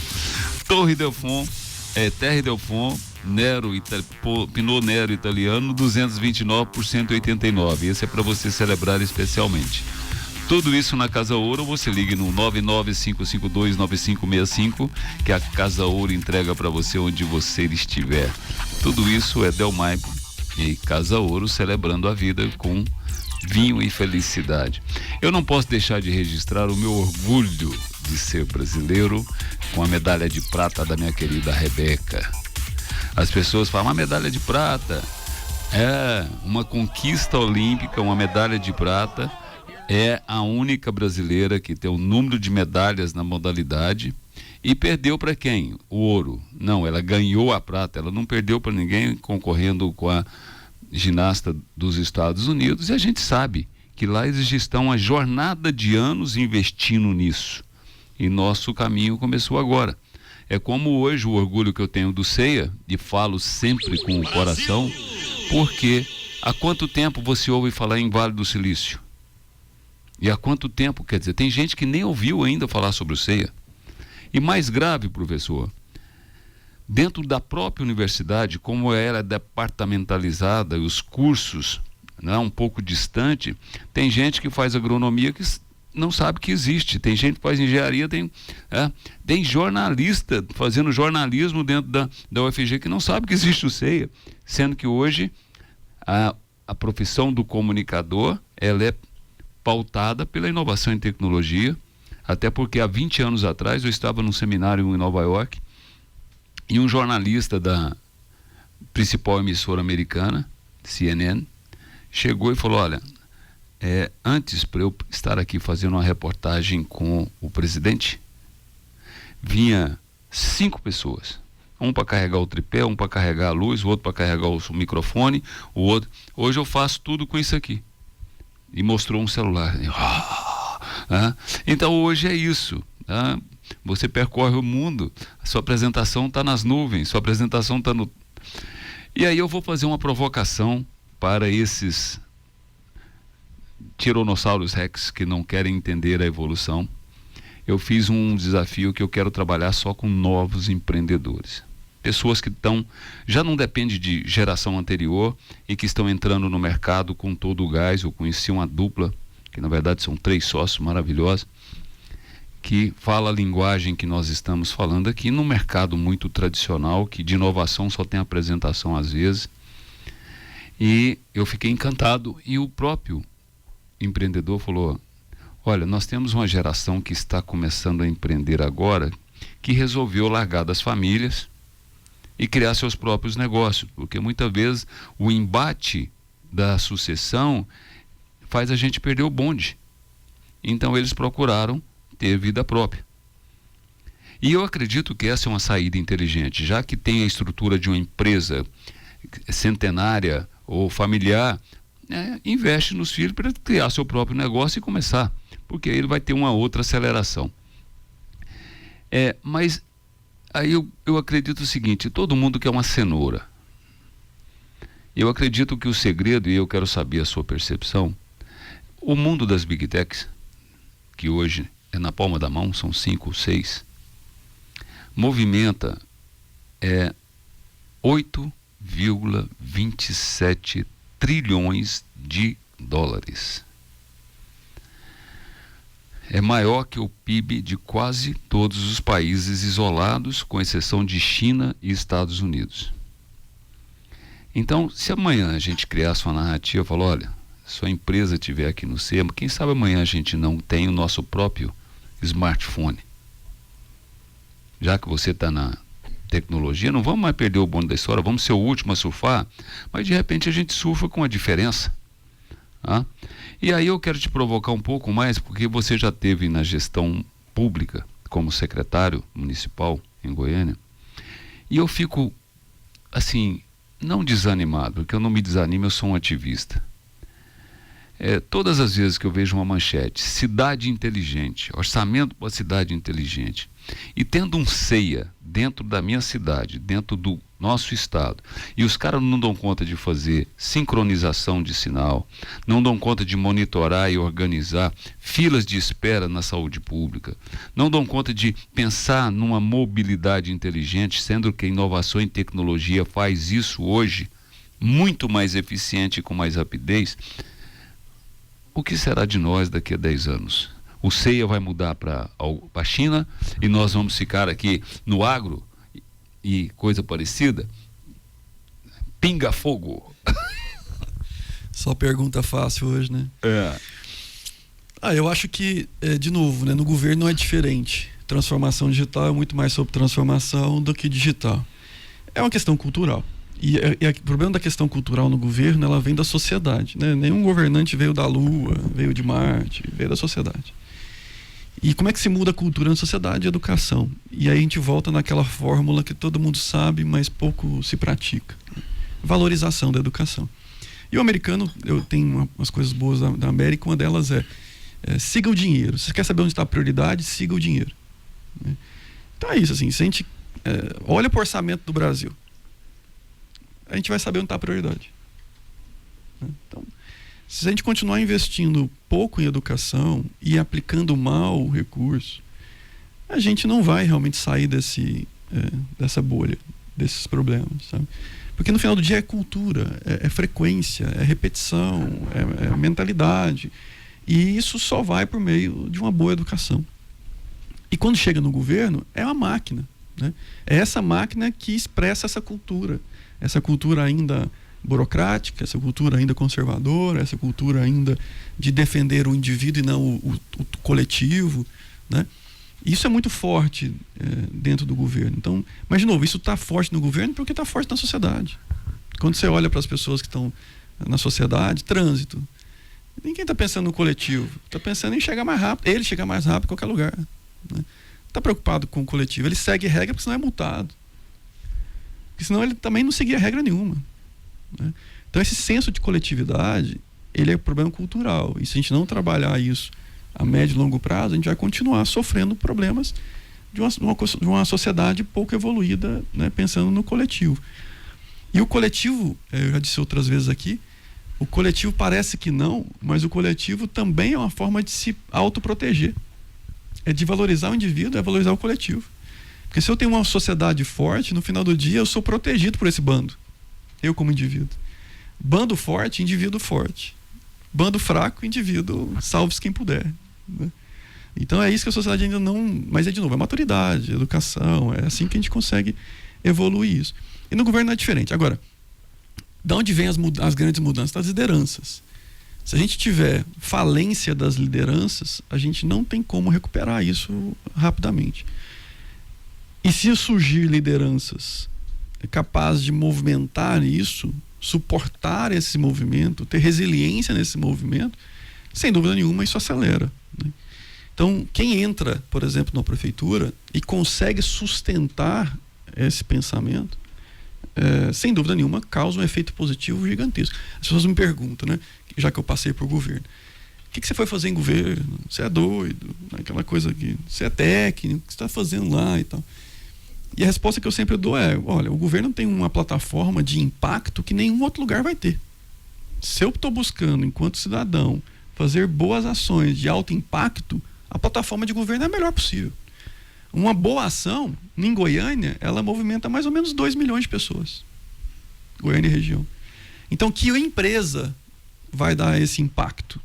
Torre Delfont, Terre Delfont, Pinot Nero italiano, 229 por 189. Esse é para você celebrar especialmente. Tudo isso na Casa Ouro, você ligue no 995529565, que a Casa Ouro entrega para você onde você estiver. Tudo isso é Del Maipo e Casa Ouro celebrando a vida com vinho e felicidade. Eu não posso deixar de registrar o meu orgulho de ser brasileiro com a medalha de prata da minha querida Rebeca. As pessoas falam, uma medalha de prata é uma conquista olímpica, uma medalha de prata. É a única brasileira que tem o número de medalhas na modalidade e perdeu para quem? O ouro. Não, ela ganhou a prata, ela não perdeu para ninguém, concorrendo com a ginasta dos Estados Unidos, e a gente sabe que lá eles estão a jornada de anos investindo nisso. E nosso caminho começou agora. É como hoje o orgulho que eu tenho do CEIA, e falo sempre com o coração, porque há quanto tempo você ouve falar em Vale do Silício? E há quanto tempo, quer dizer, tem gente que nem ouviu ainda falar sobre o CEIA. E mais grave, professor, dentro da própria universidade, como ela é departamentalizada, os cursos, né, um pouco distante, tem gente que faz agronomia que não sabe que existe, tem gente que faz engenharia, tem jornalista fazendo jornalismo dentro da UFG que não sabe que existe o CEIA, sendo que hoje a profissão do comunicador, ela é pautada pela inovação em tecnologia, até porque há 20 anos atrás eu estava num seminário em Nova York e um jornalista da principal emissora americana, CNN, chegou e falou, olha, antes para eu estar aqui fazendo uma reportagem com o presidente, vinha 5 pessoas, um para carregar o tripé, um para carregar a luz, o outro para carregar o microfone, o outro, hoje eu faço tudo com isso aqui. E mostrou um celular. Então hoje é isso. Você percorre o mundo, a sua apresentação está nas nuvens, sua apresentação está no... E aí eu vou fazer uma provocação para esses tiranossauros rex que não querem entender a evolução. Eu fiz um desafio que eu quero trabalhar só com novos empreendedores. Pessoas que já não depende de geração anterior e que estão entrando no mercado com todo o gás. Eu conheci uma dupla, que na verdade são 3 sócios maravilhosos, que fala a linguagem que nós estamos falando aqui, num mercado muito tradicional, que de inovação só tem apresentação às vezes. E eu fiquei encantado. E o próprio empreendedor falou, olha, nós temos uma geração que está começando a empreender agora, que resolveu largar das famílias e criar seus próprios negócios, porque muitas vezes o embate da sucessão faz a gente perder o bonde. Então eles procuraram ter vida própria. E eu acredito que essa é uma saída inteligente, já que tem a estrutura de uma empresa centenária ou familiar, investe nos filhos para criar seu próprio negócio e começar, porque aí ele vai ter uma outra aceleração. Mas aí eu acredito o seguinte: todo mundo quer uma cenoura. Eu acredito que o segredo, e eu quero saber a sua percepção, o mundo das Big Techs, que hoje é na palma da mão, são 5 ou 6, movimenta 8,27 trilhões de dólares. É maior que o PIB de quase todos os países isolados, com exceção de China e Estados Unidos. Então, se amanhã a gente criasse uma narrativa, falar, olha, se a empresa estiver aqui no SEMA, quem sabe amanhã a gente não tem o nosso próprio smartphone. Já que você está na tecnologia, não vamos mais perder o bonde da história, vamos ser o último a surfar, mas de repente a gente surfa com a diferença. Tá? E aí eu quero te provocar um pouco mais, porque você já teve na gestão pública como secretário municipal em Goiânia, e eu fico assim, não desanimado, porque eu não me desanimo, eu sou um ativista. Todas as vezes que eu vejo uma manchete, cidade inteligente, orçamento para cidade inteligente, e tendo um CEIA dentro da minha cidade, dentro do nosso estado, e os caras não dão conta de fazer sincronização de sinal, não dão conta de monitorar e organizar filas de espera na saúde pública, não dão conta de pensar numa mobilidade inteligente, sendo que a inovação em tecnologia faz isso hoje muito mais eficiente e com mais rapidez. O que será de nós daqui a 10 anos? O CEIA vai mudar para a China e nós vamos ficar aqui no agro e coisa parecida? Pinga fogo.
Só pergunta fácil hoje, né? Eu acho que, de novo, né, no governo não é diferente. Transformação digital é muito mais sobre transformação do que digital. É uma questão cultural. E o problema da questão cultural no governo, ela vem da sociedade, né? Nenhum governante veio da Lua, veio de Marte, veio da sociedade. E como é que se muda a cultura na sociedade? Educação. E aí a gente volta naquela fórmula que todo mundo sabe, mas pouco se pratica. Valorização da educação. E o americano, eu tenho umas coisas boas da América, uma delas siga o dinheiro. Se você quer saber onde está a prioridade, siga o dinheiro. Então é isso, assim, se a gente olha para o orçamento do Brasil, a gente vai saber onde está a prioridade. Então, se a gente continuar investindo pouco em educação e aplicando mal o recurso, a gente não vai realmente sair dessa bolha, desses problemas, sabe? Porque no final do dia é cultura, é frequência, é repetição, é mentalidade. E isso só vai por meio de uma boa educação. E quando chega no governo, é uma máquina, né? É essa máquina que expressa essa cultura ainda burocrática, essa cultura ainda conservadora, essa cultura ainda de defender o indivíduo e não o coletivo, né? Isso é muito forte dentro do governo. Então, mas de novo, isso está forte no governo porque está forte na sociedade. Quando você olha para as pessoas que estão na sociedade, trânsito, ninguém está pensando no coletivo, está pensando em chegar mais rápido, ele chegar mais rápido em qualquer lugar, né? Está preocupado com o coletivo, ele segue regra porque senão é multado. Porque senão ele também não seguia regra nenhuma, né? Então esse senso de coletividade, ele é um problema cultural, e se a gente não trabalhar isso a médio e longo prazo, a gente vai continuar sofrendo problemas de uma sociedade pouco evoluída, né, pensando no coletivo. E o coletivo, eu já disse outras vezes aqui, o coletivo parece que não, mas o coletivo também é uma forma de se autoproteger. É de valorizar o indivíduo, é valorizar o coletivo. Porque se eu tenho uma sociedade forte, no final do dia eu sou protegido por esse bando. Eu como indivíduo. Bando forte, indivíduo forte. Bando fraco, indivíduo, salve-se quem puder, né? Então é isso que a sociedade ainda não... Mas de novo, é maturidade, educação, é assim que a gente consegue evoluir isso. E no governo não é diferente. Agora, de onde vêm as grandes mudanças? Das lideranças. Se a gente tiver falência das lideranças, a gente não tem como recuperar isso rapidamente. E se surgir lideranças capazes de movimentar isso, suportar esse movimento, ter resiliência nesse movimento, sem dúvida nenhuma isso acelera, né? Então, quem entra, por exemplo, na prefeitura e consegue sustentar esse pensamento, sem dúvida nenhuma, causa um efeito positivo gigantesco. As pessoas me perguntam, né? Já que eu passei por governo, o que você foi fazer em governo? Você é doido? Aquela coisa que você é técnico, o que você está fazendo lá e tal. E a resposta que eu sempre dou é: olha, o governo tem uma plataforma de impacto que nenhum outro lugar vai ter. Se eu estou buscando, enquanto cidadão, fazer boas ações de alto impacto, a plataforma de governo é a melhor possível. Uma boa ação, em Goiânia, ela movimenta mais ou menos 2 milhões de pessoas. Goiânia e região. Então, que empresa vai dar esse impacto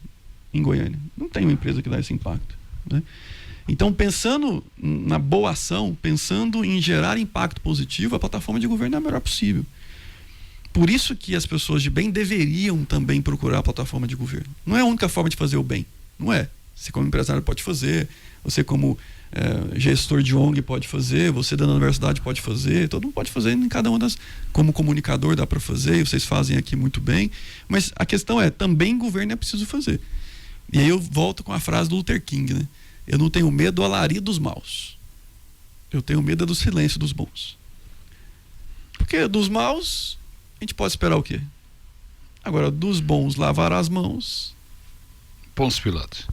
em Goiânia? Não tem uma empresa que dá esse impacto, né? Então, pensando na boa ação, pensando em gerar impacto positivo, a plataforma de governo é a melhor possível. Por isso que as pessoas de bem deveriam também procurar a plataforma de governo. Não é a única forma de fazer o bem. Não é. Você como empresário pode fazer, você como gestor de ONG pode fazer, você da universidade pode fazer, todo mundo pode fazer em cada uma das... Como comunicador dá para fazer, vocês fazem aqui muito bem. Mas a questão é, também governo é preciso fazer. E aí eu volto com a frase do Luther King, né? Eu não tenho medo do alarido dos maus. Eu tenho medo do silêncio dos bons. Porque dos maus, a gente pode esperar o quê? Agora, dos bons, lavar as mãos.
Pôncio Pilatos.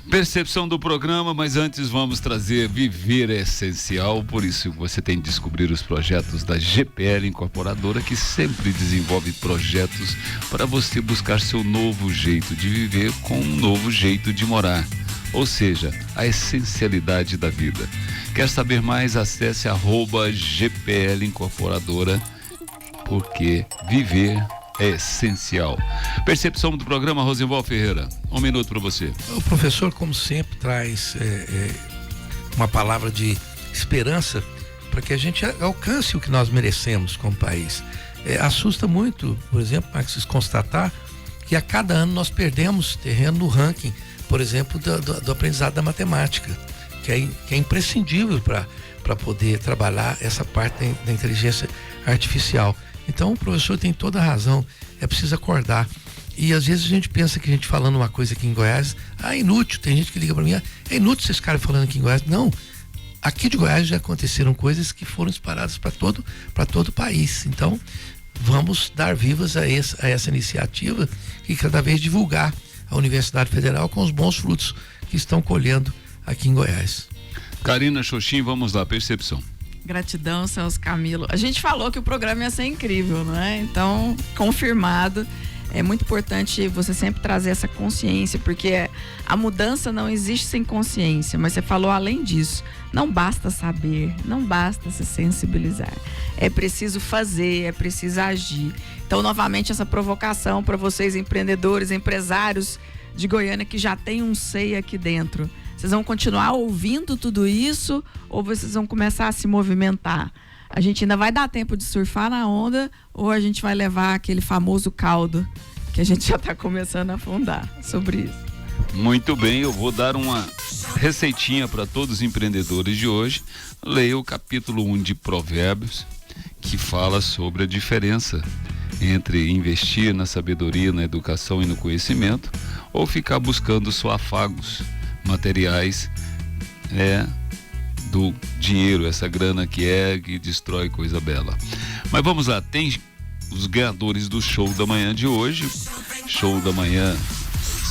Percepção do programa, mas antes vamos trazer Viver é Essencial, por isso você tem de descobrir os projetos da GPL Incorporadora, que sempre desenvolve projetos para você buscar seu novo jeito de viver com um novo jeito de morar. Ou seja, a essencialidade da vida. Quer saber mais? Acesse @GPL Incorporadora, porque viver é essencial. Percepção do programa, Rosival Ferreira. 1 minuto para você.
O professor, como sempre, traz uma palavra de esperança para que a gente alcance o que nós merecemos como país. Assusta muito, por exemplo, Marcos, constatar que a cada ano nós perdemos terreno no ranking, por exemplo, do aprendizado da matemática, que é imprescindível para poder trabalhar essa parte da inteligência artificial. Então o professor tem toda a razão, é preciso acordar. E às vezes a gente pensa que a gente falando uma coisa aqui em Goiás, inútil, tem gente que liga para mim, é inútil esses caras falando aqui em Goiás. Não, aqui de Goiás já aconteceram coisas que foram espalhadas para todo o país. Então vamos dar vivas a essa iniciativa e cada vez divulgar a Universidade Federal com os bons frutos que estão colhendo aqui em Goiás.
Karina Xoxim, vamos lá, percepção.
Gratidão, Celso Camilo. A gente falou que o programa ia ser incrível, não é? Então, confirmado. É muito importante você sempre trazer essa consciência, porque a mudança não existe sem consciência, mas você falou além disso. Não basta saber, não basta se sensibilizar. É preciso fazer, é preciso agir. Então, novamente, essa provocação para vocês, empreendedores, empresários de Goiânia que já tem um SEI aqui dentro. Vocês vão continuar ouvindo tudo isso ou vocês vão começar a se movimentar? A gente ainda vai dar tempo de surfar na onda ou a gente vai levar aquele famoso caldo que a gente já está começando a afundar sobre isso?
Muito bem, eu vou dar uma receitinha para todos os empreendedores de hoje. Leia o capítulo 1 de Provérbios, que fala sobre a diferença entre investir na sabedoria, na educação e no conhecimento, ou ficar buscando só afagos materiais do dinheiro, essa grana que destrói coisa bela. Mas vamos lá, tem os ganhadores do show da manhã de hoje. Show da manhã,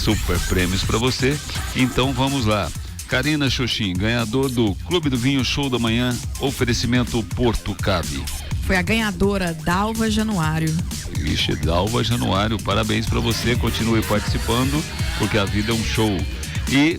super prêmios para você. Então vamos lá. Karina Xoxim, ganhador do Clube do Vinho Show da Manhã, oferecimento Porto Cabe.
Foi a ganhadora Dalva Januário.
Vixe, Dalva Januário, parabéns para você, continue participando, porque a vida é um show. E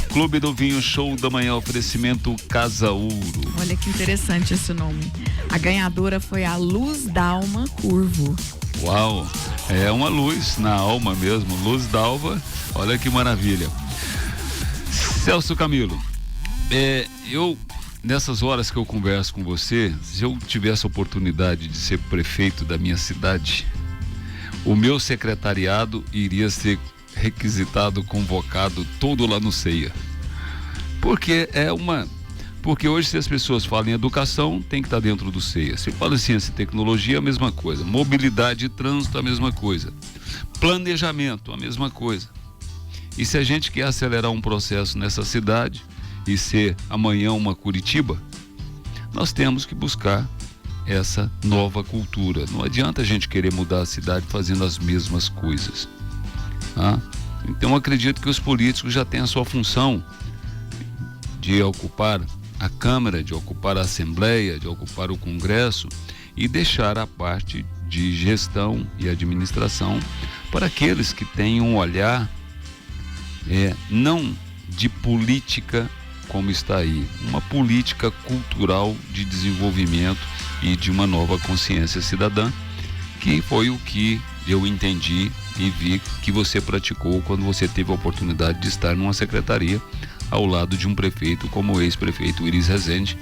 Clube do Vinho Show da Manhã, oferecimento Casa Ouro.
Olha que interessante esse nome. A ganhadora foi a Luz Dalma Curvo.
Uau, é uma luz na alma mesmo, Luz Dalva, olha que maravilha. Celso Camilo, nessas horas que eu converso com você, se eu tivesse a oportunidade de ser prefeito da minha cidade, o meu secretariado iria ser requisitado, convocado todo lá no CEIA. Porque hoje, se as pessoas falam em educação, tem que estar dentro do CEIA. Se fala em ciência e tecnologia, a mesma coisa. Mobilidade e trânsito, a mesma coisa. Planejamento, a mesma coisa. E se a gente quer acelerar um processo nessa cidade e ser amanhã uma Curitiba, nós temos que buscar essa nova cultura. Não adianta a gente querer mudar a cidade fazendo as mesmas coisas. Tá? Então acredito que os políticos já têm a sua função de ocupar a Câmara, de ocupar a Assembleia, de ocupar o Congresso e deixar a parte de gestão e administração para aqueles que têm um olhar não de política como está aí, uma política cultural de desenvolvimento e de uma nova consciência cidadã, que foi o que eu entendi e vi que você praticou quando você teve a oportunidade de estar numa secretaria ao lado de um prefeito como o ex-prefeito Iris Rezende,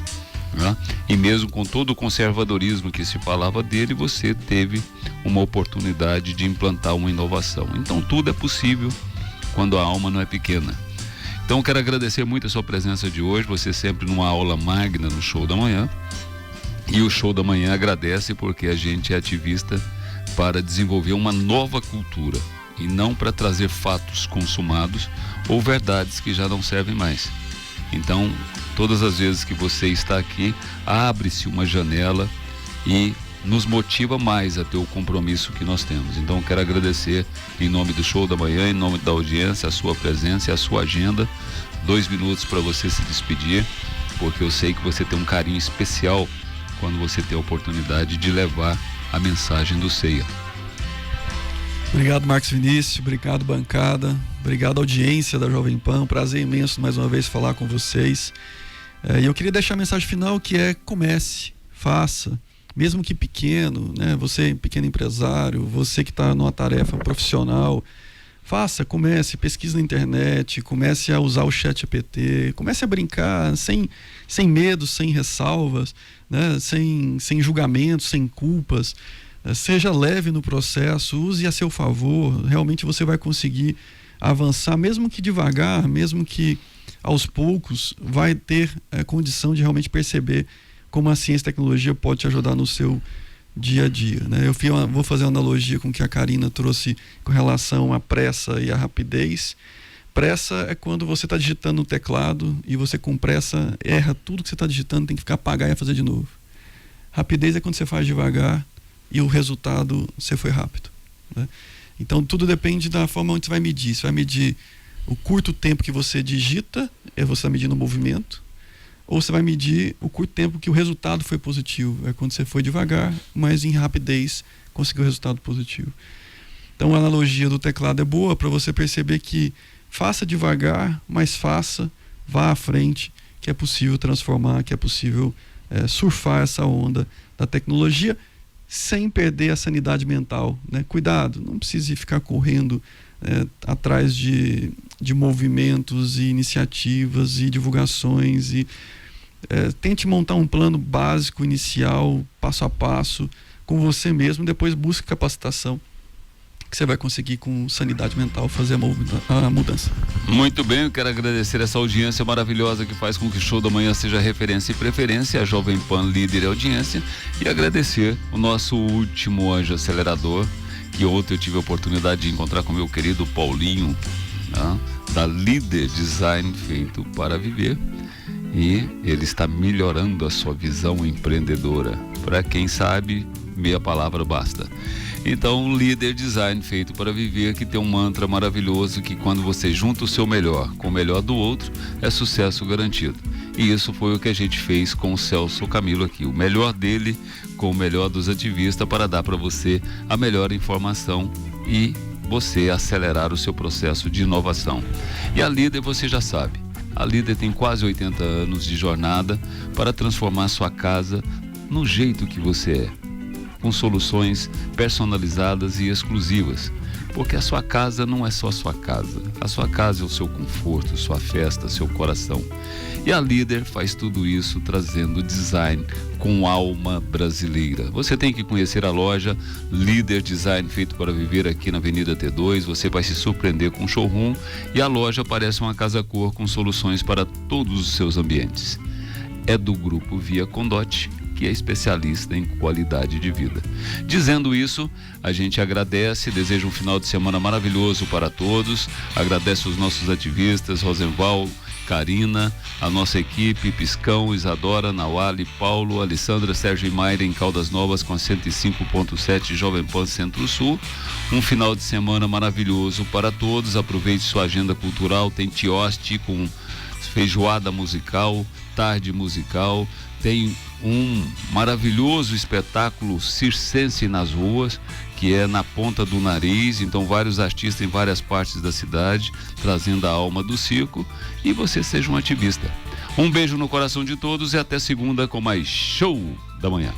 né? E mesmo com todo o conservadorismo que se falava dele, você teve uma oportunidade de implantar uma inovação. Então tudo é possível quando a alma não é pequena. Então quero agradecer muito a sua presença de hoje, você sempre numa aula magna no Show da Manhã. E o Show da Manhã agradece porque a gente é ativista para desenvolver uma nova cultura e não para trazer fatos consumados ou verdades que já não servem mais. Então, todas as vezes que você está aqui, abre-se uma janela e nos motiva mais a ter o compromisso que nós temos. Então, quero agradecer em nome do Show da Manhã, em nome da audiência, a sua presença e a sua agenda. 2 minutos para você se despedir, porque eu sei que você tem um carinho especial quando você tem a oportunidade de levar a mensagem do CEIA.
Obrigado, Marcos Vinícius, obrigado, bancada, obrigado, audiência da Jovem Pan, prazer imenso mais uma vez falar com vocês. E eu queria deixar a mensagem final, que é: comece, faça, mesmo que pequeno, né? Você pequeno empresário, você que está numa tarefa profissional, faça, comece, pesquise na internet, comece a usar o ChatGPT, comece a brincar sem medo, sem ressalvas, né? sem julgamentos, sem culpas. Seja leve no processo, use a seu favor, realmente você vai conseguir avançar, mesmo que devagar, mesmo que aos poucos, vai ter condição de realmente perceber como a ciência e a tecnologia pode te ajudar no seu dia a dia, né? Vou fazer uma analogia com o que a Karina trouxe com relação à pressa e à rapidez. Pressa é quando você está digitando no teclado e você com pressa erra tudo que você está digitando, tem que ficar apagar e fazer de novo. Rapidez é quando você faz devagar e o resultado, você foi rápido, né? Então tudo depende da forma onde você vai medir. Você vai medir o curto tempo que você digita, você está medindo o movimento, ou você vai medir o curto tempo que o resultado foi positivo, é quando você foi devagar, mas em rapidez conseguiu o resultado positivo. Então a analogia do teclado é boa para você perceber que faça devagar, mas faça, vá à frente, que é possível transformar, que é possível surfar essa onda da tecnologia sem perder a sanidade mental, né? Cuidado, não precise ficar correndo atrás de movimentos e iniciativas e divulgações e tente montar um plano básico, inicial, passo a passo, com você mesmo, depois busque capacitação, que você vai conseguir com sanidade mental fazer a mudança.
Muito bem, eu quero agradecer essa audiência maravilhosa que faz com que o Show da Manhã seja referência e preferência, a Jovem Pan líder e audiência, e agradecer o nosso último anjo acelerador, que ontem eu tive a oportunidade de encontrar com meu querido Paulinho, né, da Líder Design Feito para Viver, e ele está melhorando a sua visão empreendedora. Para quem sabe, meia palavra basta. Então, Líder Design Feito para Viver, que tem um mantra maravilhoso, que quando você junta o seu melhor com o melhor do outro, é sucesso garantido. E isso foi o que a gente fez com o Celso Camilo aqui, o melhor dele com o melhor dos ativistas, para dar para você a melhor informação e você acelerar o seu processo de inovação. E a Líder, você já sabe, a Líder tem quase 80 anos de jornada para transformar sua casa no jeito que você é, com soluções personalizadas e exclusivas, porque a sua casa não é só sua casa, a sua casa é o seu conforto, sua festa, seu coração. E a Líder faz tudo isso trazendo design com alma brasileira. Você tem que conhecer a loja Líder Design Feito para Viver aqui na Avenida T2, você vai se surpreender com o showroom, e a loja parece uma casa cor com soluções para todos os seus ambientes. É do grupo Via Condote, que é especialista em qualidade de vida. Dizendo isso, a gente agradece, deseja um final de semana maravilhoso para todos, agradece os nossos ativistas, Rosenval Karina, a nossa equipe, Piscão, Isadora, Nawali, Paulo, Alessandra, Sérgio e Mayra em Caldas Novas com a 105.7 Jovem Pan Centro-Sul. Um final de semana maravilhoso para todos. Aproveite sua agenda cultural. Tem Tioste com feijoada musical, tarde musical. Tem um maravilhoso espetáculo circense nas ruas, que é na Ponta do Nariz. Então vários artistas em várias partes da cidade trazendo a alma do circo, e você seja um ativista. Um beijo no coração de todos e até segunda com mais Show da Manhã.